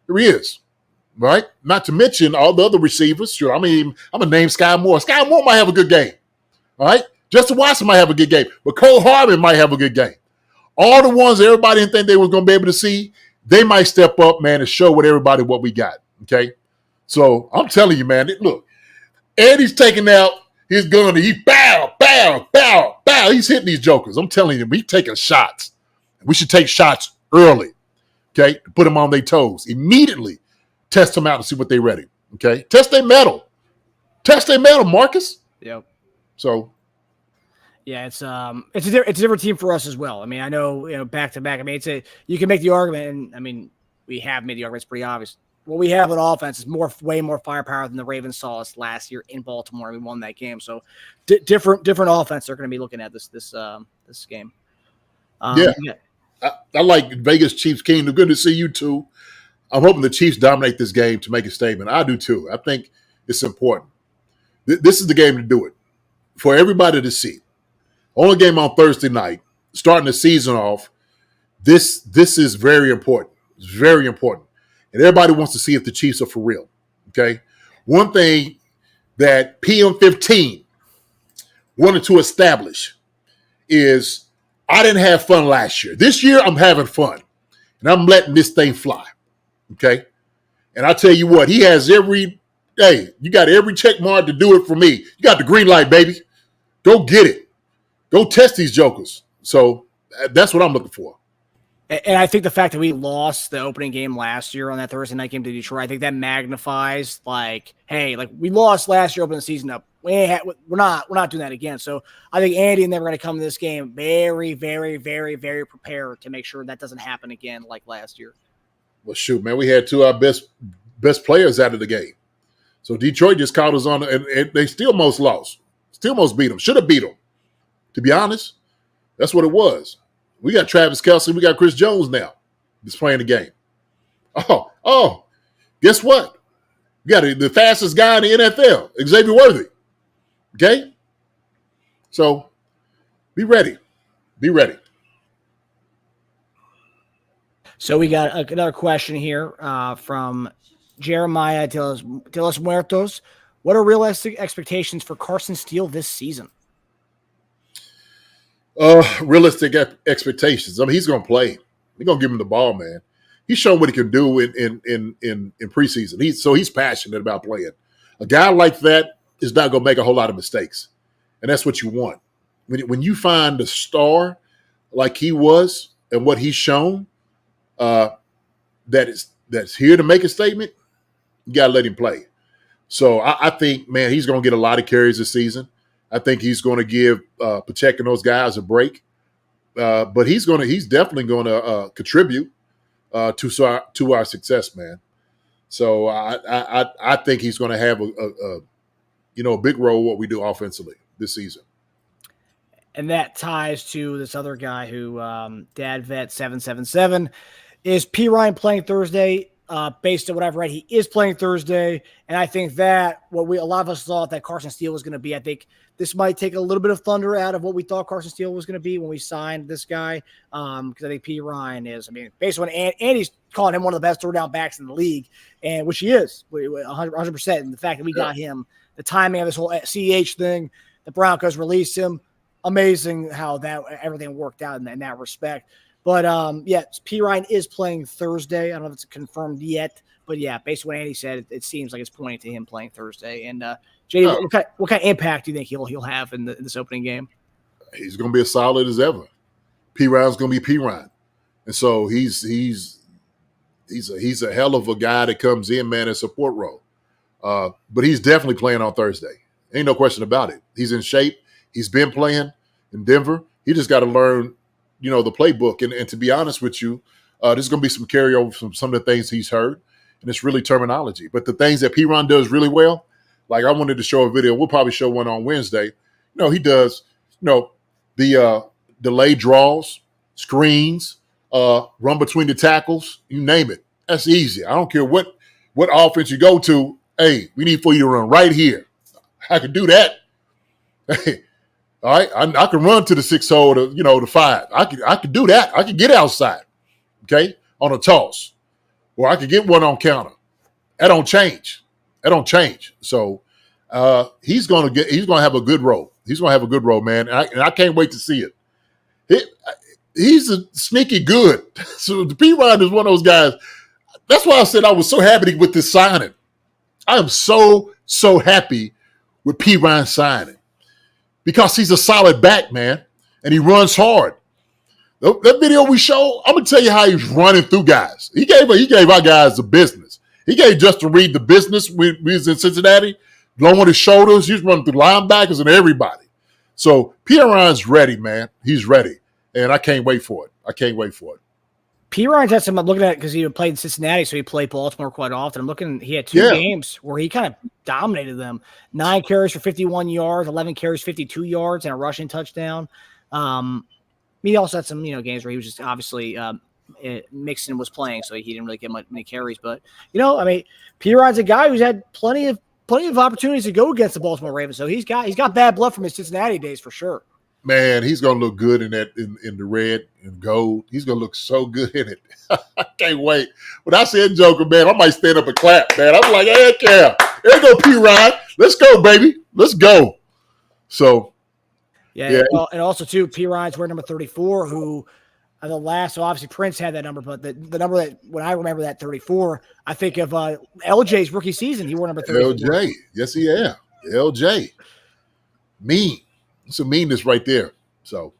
There he is. Right? Not to mention all the other receivers. Sure, I'm going to name Sky Moore. Sky Moore might have a good game. All right? Justin Watson might have a good game. But Cole Harvin might have a good game. All the ones that everybody didn't think they were going to be able to see, they might step up, man, and show everybody what we got. Okay? So I'm telling you, man, look, And he's taking out his gun and he bow, bow, bow, bow. He's hitting these jokers. I'm telling you, he's taking shots. We should take shots early, okay? Put them on their toes. Immediately test them out and see what they're ready, okay? Test their metal. Test their metal, Marcus. Yep. So, yeah, it's a different team for us as well. I mean, I know, back to back. I mean, you can make the argument, and I mean, we have made the argument. It's pretty obvious. What we have on offense is way more firepower than the Ravens saw us last year in Baltimore. We won that game, so different offense they're going to be looking at this game. Yeah. I like Vegas Chiefs. Kingdom. Good to see you too. I'm hoping the Chiefs dominate this game to make a statement. I do too. I think it's important. This is the game to do it for everybody to see. Only game on Thursday night, starting the season off. This is very important. It's very important. And everybody wants to see if the Chiefs are for real. Okay. One thing that PM15 wanted to establish is I didn't have fun last year. This year, I'm having fun. And I'm letting this thing fly. Okay? And I tell you what, he has you got every check mark to do it for me. You got the green light, baby. Go get it. Go test these jokers. So that's what I'm looking for. And I think the fact that we lost the opening game last year on that Thursday night game to Detroit, I think that magnifies, we lost last year opening the season up. We're not doing that again. So I think Andy and them are going to come to this game very, very, very, very prepared to make sure that doesn't happen again like last year. Well, shoot, man, we had two of our best players out of the game. So Detroit just caught us on, and they still most lost. Still most beat them. Should have beat them. To be honest, that's what it was. We got Travis Kelce. We got Chris Jones now. He's playing the game. Oh, guess what? We got the fastest guy in the NFL, Xavier Worthy. Okay? So be ready. Be ready. So we got another question here from Jeremiah de los Muertos. What are realistic expectations for Carson Steele this season? Realistic expectations. I mean, he's going to play. They're going to give him the ball, man. He's shown what he can do in preseason. He's passionate about playing. A guy like that is not going to make a whole lot of mistakes, and that's what you want. When you find a star like he was and what he's shown, that's here to make a statement, you got to let him play. So I think, man, he's going to get a lot of carries this season. I think he's going to give protecting those guys a break, but he's definitely going to contribute to our success, man. So I think he's going to have a big role what we do offensively this season. And that ties to this other guy who Dad Vet 777 is P. Ryan playing Thursday. Based on what I've read, he is playing Thursday, and I think that a lot of us thought that Carson Steele was going to be. I think this might take a little bit of thunder out of what we thought Carson Steele was going to be when we signed this guy, because I think P. Ryan is. I mean, based on Andy's calling him one of the best third down backs in the league, and which he is, 100%. And the fact that we got him, the timing of this whole CEH thing, the Broncos released him, amazing how that everything worked out in that respect. But, P. Ryan is playing Thursday. I don't know if it's confirmed yet. But, yeah, based on what Andy said, it seems like it's pointing to him playing Thursday. And, JD, what kind of impact do you think he'll have in this opening game? He's going to be as solid as ever. P. Ryan's going to be P. Ryan. And so he's a hell of a guy that comes in, man, in support role. But he's definitely playing on Thursday. Ain't no question about it. He's in shape. He's been playing in Denver. He just got to learn – the playbook. And to be honest with you, there's going to be some carryover from some of the things he's heard, and it's really terminology. But the things that P-Ron does really well, like I wanted to show a video. We'll probably show one on Wednesday. He does, the delayed draws, screens, run between the tackles, you name it. That's easy. I don't care what offense you go to. Hey, we need for you to run right here. I can do that. Hey, all right, I can run to the 6 hole, to 5. I could do that. I could get outside, okay, on a toss, or I could get one on counter. That don't change. So he's gonna have a good role. He's gonna have a good role, man, and I can't wait to see it. He's a sneaky good. So the P. Ryan is one of those guys. That's why I said I was so happy with this signing. I am so happy with P. Ryan signing because he's a solid back, man, and he runs hard. That video we showed, I'm gonna tell you how he's running through guys. He gave our guys the business. He gave Justin Reed the business when we was in Cincinnati, blowing his shoulders. He's running through linebackers and everybody. So Pierre Ryan's ready, man. He's ready, and I can't wait for it. P. Ryan's had some. I'm looking at it because he played in Cincinnati, so he played Baltimore quite often. I'm looking. He had two games where he kind of dominated them. 9 carries for 51 yards, 11 carries, 52 yards, and a rushing touchdown. He also had some, games where he was just obviously Mixon was playing, so he didn't really get many carries. But P. Ryan's a guy who's had plenty of opportunities to go against the Baltimore Ravens. So he's got bad blood from his Cincinnati days for sure. Man, he's gonna look good in the red and gold. He's gonna look so good in it. I can't wait. When I said Joker, man, I might stand up and clap, man. I'm like, heck yeah. There you go, P. Ryan. Let's go, baby. Let's go. So yeah. And also too, P. Ryan's wearing number 34, who so obviously Prince had that number, but the number that when I remember that 34, I think of LJ's rookie season. He wore number 34. LJ. Yes, he is. LJ. Mean. Some meanness right there. So,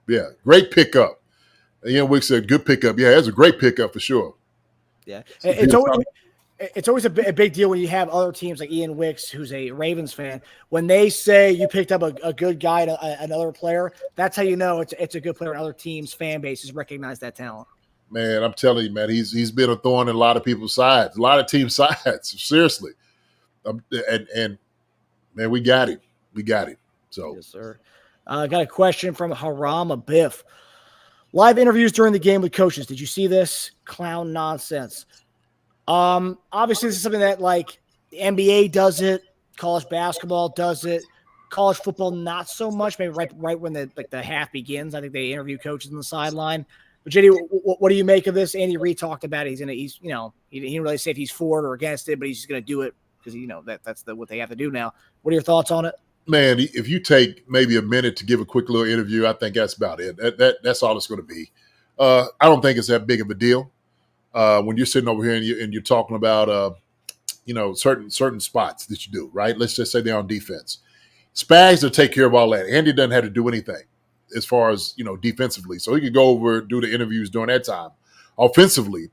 yeah, great pickup. Ian Wick said, good pickup. Yeah, that's a great pickup for sure. Yeah, it's always a big deal when you have other teams like Ian Wicks, who's a Ravens fan. When they say you picked up a good guy, another player, that's how you know it's a good player. And other teams' fan bases recognize that talent. Man, I'm telling you, man, he's been a thorn in a lot of people's sides, a lot of team sides. Seriously, and man, we got him. So, yes, sir. I got a question from Haram Abiff. Live interviews during the game with coaches. Did you see this? Clown nonsense. Obviously, this is something that like the NBA does it, college basketball does it, college football not so much. Maybe right when the half begins, I think they interview coaches on the sideline. But JD, what do you make of this? Andy Reid talked about it. He didn't really say if he's for it or against it, but he's just going to do it because that's what they have to do now. What are your thoughts on it? Man, if you take maybe a minute to give a quick little interview, I think that's about it. That's all it's going to be. I don't think it's that big of a deal. When you're sitting over here and you're talking about, certain spots that you do, right? Let's just say they're on defense. Spags will take care of all that. Andy doesn't have to do anything as far as, defensively. So he could go over, do the interviews during that time. Offensively,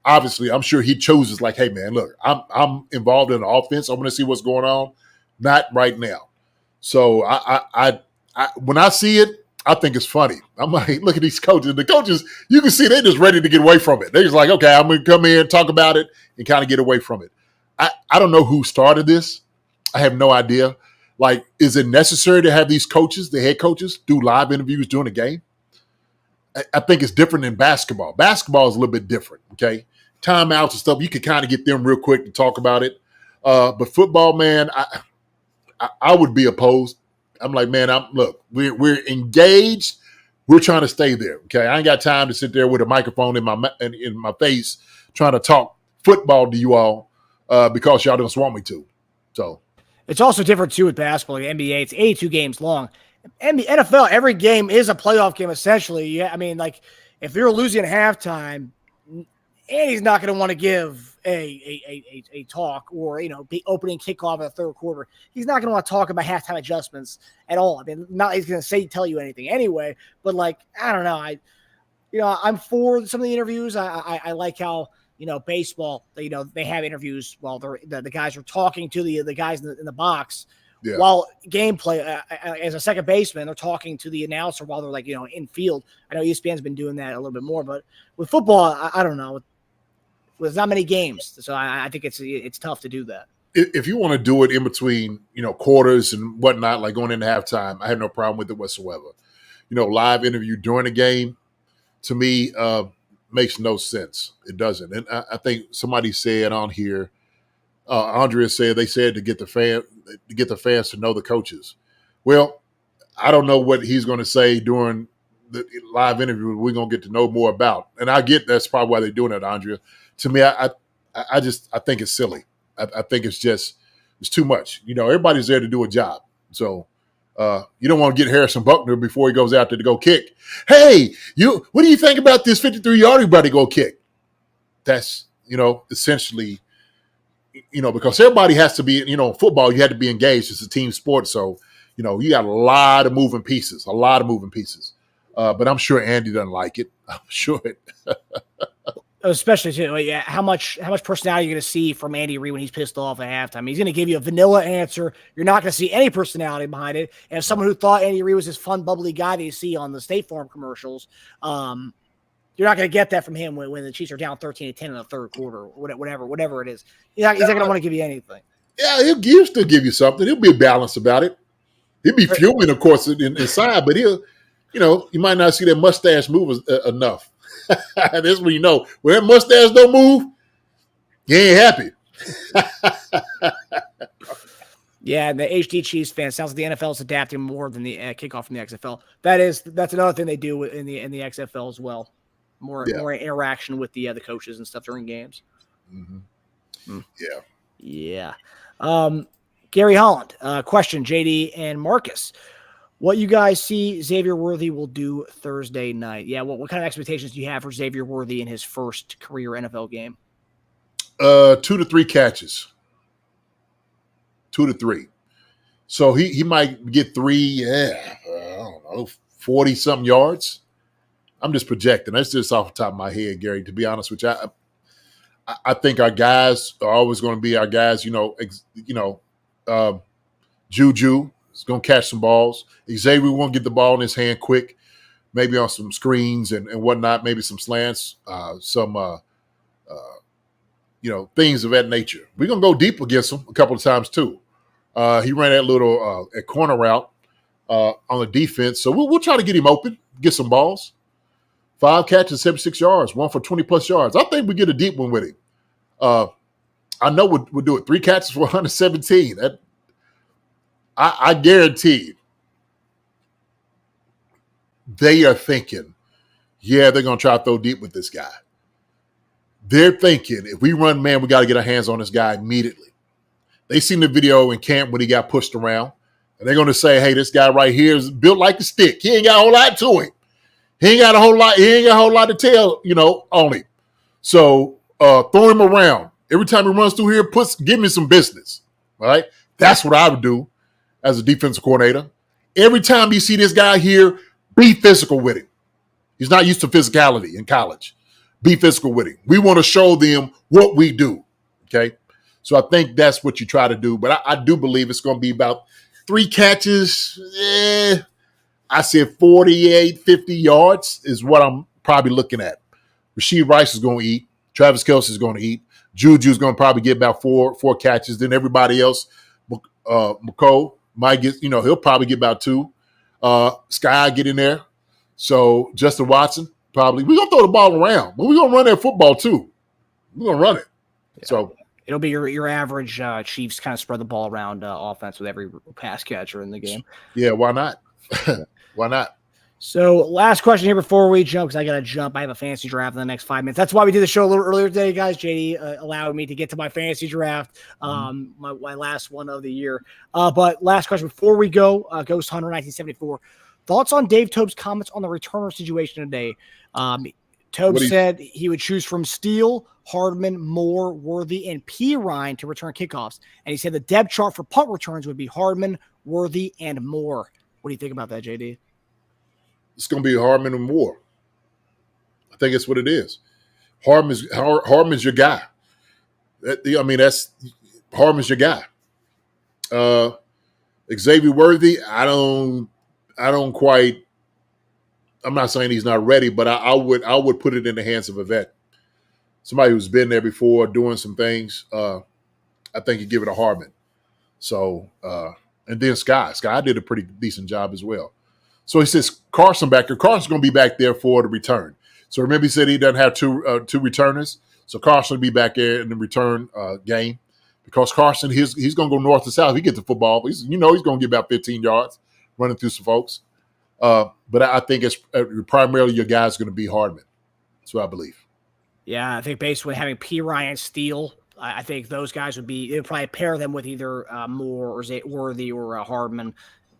obviously, I'm sure he chooses like, hey, man, look, I'm involved in the offense. I'm going to see what's going on. Not right now. So I when I see it, I think it's funny. I'm like, look at these coaches. The coaches, you can see they're just ready to get away from it. They're just like, okay, I'm going to come in, talk about it, and kind of get away from it. I don't know who started this. I have no idea. Like, is it necessary to have these coaches, the head coaches, do live interviews during the game? I think it's different than basketball. Basketball is a little bit different, okay? Timeouts and stuff, you can kind of get them real quick to talk about it. But football, man, I would be opposed. I'm like, man, we're engaged. We're trying to stay there. Okay, I ain't got time to sit there with a microphone in my face trying to talk football to you all because y'all don't want me to. So it's also different too with basketball. The NBA, it's 82 games long. NFL, every game is a playoff game essentially. Yeah, I mean, like if you're losing at halftime, Andy's not going to want to give a talk or, the opening kickoff of the third quarter. He's not going to want to talk about halftime adjustments at all. I mean, not he's going to tell you anything anyway, but like, I don't know. I'm for some of the interviews. I like how, baseball, they have interviews while the guys are talking to the guys in the box. Yeah. While gameplay, as a second baseman, they're talking to the announcer while they're like, in field. I know ESPN's been doing that a little bit more, but with football, I don't know. There's not many games, so I think it's tough to do that. If you want to do it in between, quarters and whatnot, like going into halftime, I have no problem with it whatsoever. Live interview during the game, to me, makes no sense. It doesn't. And I think somebody said on here, Andrea said they said to get the fans to know the coaches. Well, I don't know what he's going to say during the live interview. We're going to get to know more about, and I get that's probably why they're doing it, Andrea. To me, I think it's silly. I think it's too much. Everybody's there to do a job. So you don't want to get Harrison Buckner before he goes out there to go kick. Hey, what do you think about this 53-yarder buddy go kick? That's, essentially because everybody has to be, football, you had to be engaged. It's a team sport. So, you got a lot of moving pieces. But I'm sure Andy doesn't like it. I'm sure it. Especially too, yeah. How much personality you're going to see from Andy Reid when he's pissed off at halftime? He's going to give you a vanilla answer. You're not going to see any personality behind it. And as someone who thought Andy Reid was this fun, bubbly guy that you see on the State Farm commercials, you're not going to get that from him when the Chiefs are down 13-10 in the third quarter, whatever it is. He's not going to want to give you anything. Yeah, he'll still give you something. He'll be balanced about it. He'll be fuming, of course, inside, but he'll, you might not see that mustache move enough. That's when you know when that mustache don't move, you ain't happy. Yeah, and the HD Chiefs fans, sounds like the NFL is adapting more than the kickoff from the XFL. That's another thing they do in the XFL as well. More interaction with the coaches and stuff during games. Mm-hmm. Yeah. Gary Holland, question, JD and Marcus. What you guys see Xavier Worthy will do Thursday night? Yeah, what kind of expectations do you have for Xavier Worthy in his first career NFL game? 2 to 3 catches. 2 to 3. So he might get 3, I don't know, 40-something yards. I'm just projecting. That's just off the top of my head, Gary, to be honest with you. I think our guys are always going to be our guys, Juju is going to catch some balls. Xavier won't get the ball in his hand quick, maybe on some screens and whatnot, maybe some slants, things of that nature. We're going to go deep against him a couple of times too. He ran that little corner route on the defense. So we'll try to get him open, get some balls. 5 catches, 76 yards, 1 for 20-plus yards. I think we get a deep one with him. I know we'll do it. 3 catches for 117. I guarantee they are thinking, they're going to try to throw deep with this guy. They're thinking, if we run man, we got to get our hands on this guy immediately. They seen the video in camp when he got pushed around, and they're going to say, hey, this guy right here is built like a stick. He ain't got a whole lot to him. He ain't got a whole lot to tell, on him. So throw him around. Every time he runs through here, give me some business. All right? That's what I would do as a defensive coordinator. Every time you see this guy here, be physical with him. He's not used to physicality in college. Be physical with him. We want to show them what we do. Okay? So I think that's what you try to do. But I do believe it's going to be about 3 catches. I said 48, 50 yards is what I'm probably looking at. Rashee Rice is going to eat. Travis Kelce is going to eat. Juju's going to probably get about four catches. Then everybody else, McCole might get, he'll probably get about 2. Sky get in there. So Justin Watson probably. We're going to throw the ball around, but we're going to run that football too. We're going to run it. Yeah. So it'll be your average Chiefs kind of spread the ball around offense with every pass catcher in the game. Yeah, why not? Why not? So last question here before we jump, because I got to jump. I have a fantasy draft in the next 5 minutes. That's why we did the show a little earlier today, guys. JD allowed me to get to my fantasy draft, my last one of the year. But last question before we go, Ghost Hunter 1974. Thoughts on Dave Tobe's comments on the returner situation today? Tobe said he would choose from Steele, Hardman, Moore, Worthy, and P. Ryan to return kickoffs. And he said the depth chart for punt returns would be Hardman, Worthy, and Moore. What do you think about that, JD? It's going to be Hardman and Moore. I think that's what it is. Hardman's your guy. That's Hardman's your guy. Xavier Worthy, I'm not saying he's not ready, but I would put it in the hands of a vet. Somebody who's been there before doing some things. I think you give it to Hardman. So, and then Sky did a pretty decent job as well. So he says Carson back there. Carson's going to be back there for the return. So remember he said he doesn't have two returners. So Carson will be back there in the return game because Carson, he's going to go north to south. He gets the football. He's going to get about 15 yards running through some folks. But I think it's primarily your guy's going to be Hardman. That's what I believe. Yeah, I think basically having P. Ryan, Steele, I think those guys would probably pair them with either Moore or Worthy or Hardman.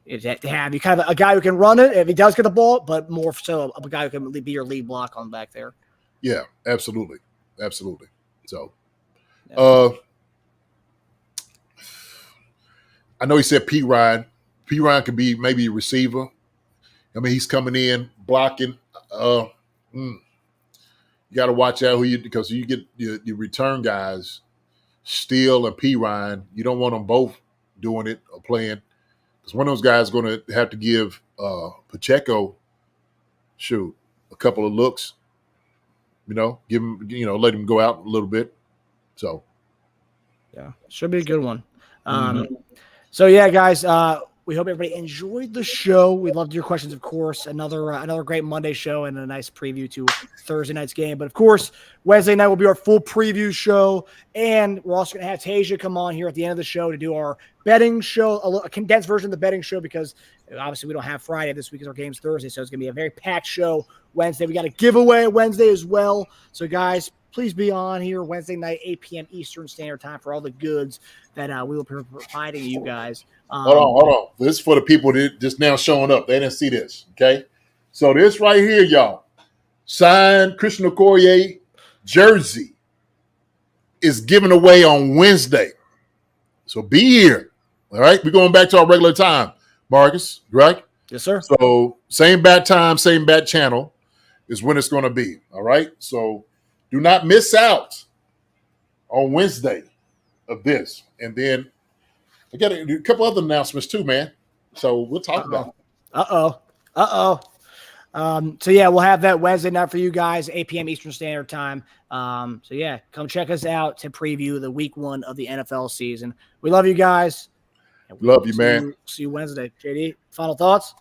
To have you kind of a guy who can run it if he does get the ball, but more so a guy who can be your lead block on back there. Yeah, absolutely. So, I know he said P. Ryan. P. Ryan could be maybe a receiver. I mean, he's coming in, blocking. You got to watch out because you get your return guys, Steele and P. Ryan. You don't want them both doing it or playing because one of those guys is going to have to give Pacheco, a couple of looks. Give him, let him go out a little bit. So, yeah, should be a good one. So yeah, guys, we hope everybody enjoyed the show. We loved your questions, of course. Another great Monday show and a nice preview to Thursday night's game. But of course, Wednesday night will be our full preview show, and we're also going to have Tasia come on here at the end of the show to do our betting show, a condensed version of the betting show, because obviously we don't have Friday this week because our game's Thursday, so it's going to be a very packed show Wednesday. We got a giveaway Wednesday as well. So guys, please be on here Wednesday night, 8 p.m. Eastern Standard Time for all the goods that we will be providing you guys. Hold on. This is for the people that just now showing up. They didn't see this, okay? So this right here, y'all, signed Christian Okoye jersey is given away on Wednesday. So be here, all right? We're going back to our regular time, Marcus, right? Yes, sir. So same bat time, same bat channel is when it's going to be, all right? So do not miss out on Wednesday of this. And then I got a couple other announcements too, man. So we'll talk about it. So yeah, we'll have that Wednesday night for you guys, 8 p.m. Eastern Standard Time. So yeah, come check us out to preview the week 1 of the NFL season. We love you guys. Love you, man. See you Wednesday. JD, final thoughts?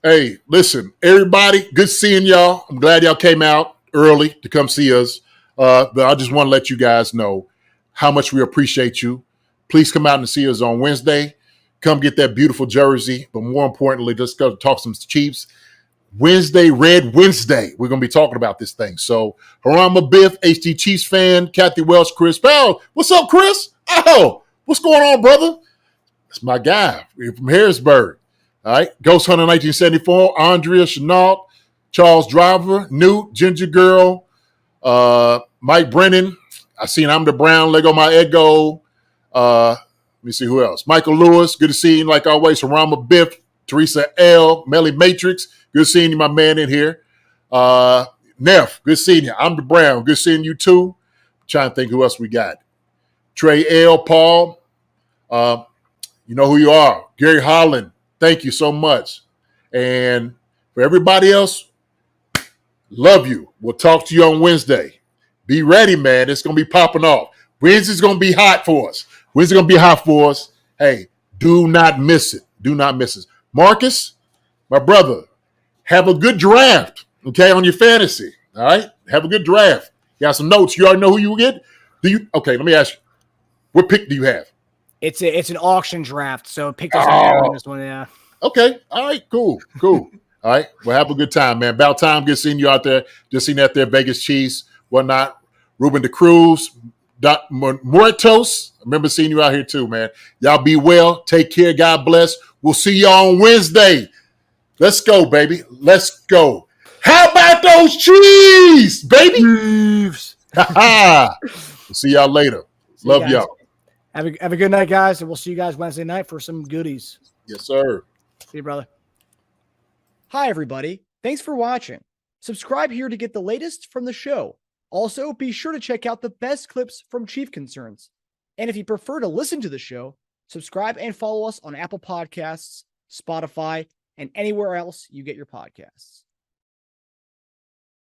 Hey, listen, everybody, good seeing y'all. I'm glad y'all came out early to come see us. But I just want to let you guys know how much we appreciate you. Please come out and see us on Wednesday. Come get that beautiful jersey. But more importantly, let's go talk some Chiefs. Wednesday, Red Wednesday. We're going to be talking about this thing. So, Harama Biff, HT Chiefs fan, Kathy Welch, Chris Powell. What's up, Chris? Oh, what's going on, brother? That's my guy. We're from Harrisburg. All right. Ghost Hunter 1974, Andrea Chenault, Charles Driver, Newt, Ginger Girl, Mike Brennan. I seen I'm the Brown, Lego My Ego. Let me see who else. Michael Lewis, good to see you. Like always, Harama Biff, Teresa L, Melly Matrix, good seeing you, my man, in here. Neff, good seeing you. I'm the Brown, good seeing you too. Trying to think who else we got. Trey L, Paul, you know who you are. Gary Holland, thank you so much. And for everybody else, love you. We'll talk to you on Wednesday. Be ready, man. It's going to be popping off. Wednesday's going to be hot for us. Wednesday's going to be hot for us. Hey, do not miss it. Do not miss it. Marcus, my brother, have a good draft, okay, on your fantasy, all right? Have a good draft. You got some notes. You already know who you will get? Okay, let me ask you. What pick do you have? It's an auction draft, so pick us on this one, yeah. Okay, all right, cool. All right, well, have a good time, man. About time, good seeing you out there. Just seen that there, Vegas Chiefs, whatnot. Ruben De Cruz, Muertos. I remember seeing you out here too, man. Y'all be well. Take care. God bless. We'll see y'all on Wednesday. Let's go, baby. Let's go. How about those Chiefs, baby? Chiefs. We'll see y'all later. Love y'all. Have a good night, guys, and we'll see you guys Wednesday night for some goodies. Yes, sir. See you, brother. Hi, everybody. Thanks for watching. Subscribe here to get the latest from the show. Also, be sure to check out the best clips from Chief Concerns. And if you prefer to listen to the show, subscribe and follow us on Apple Podcasts, Spotify, and anywhere else you get your podcasts.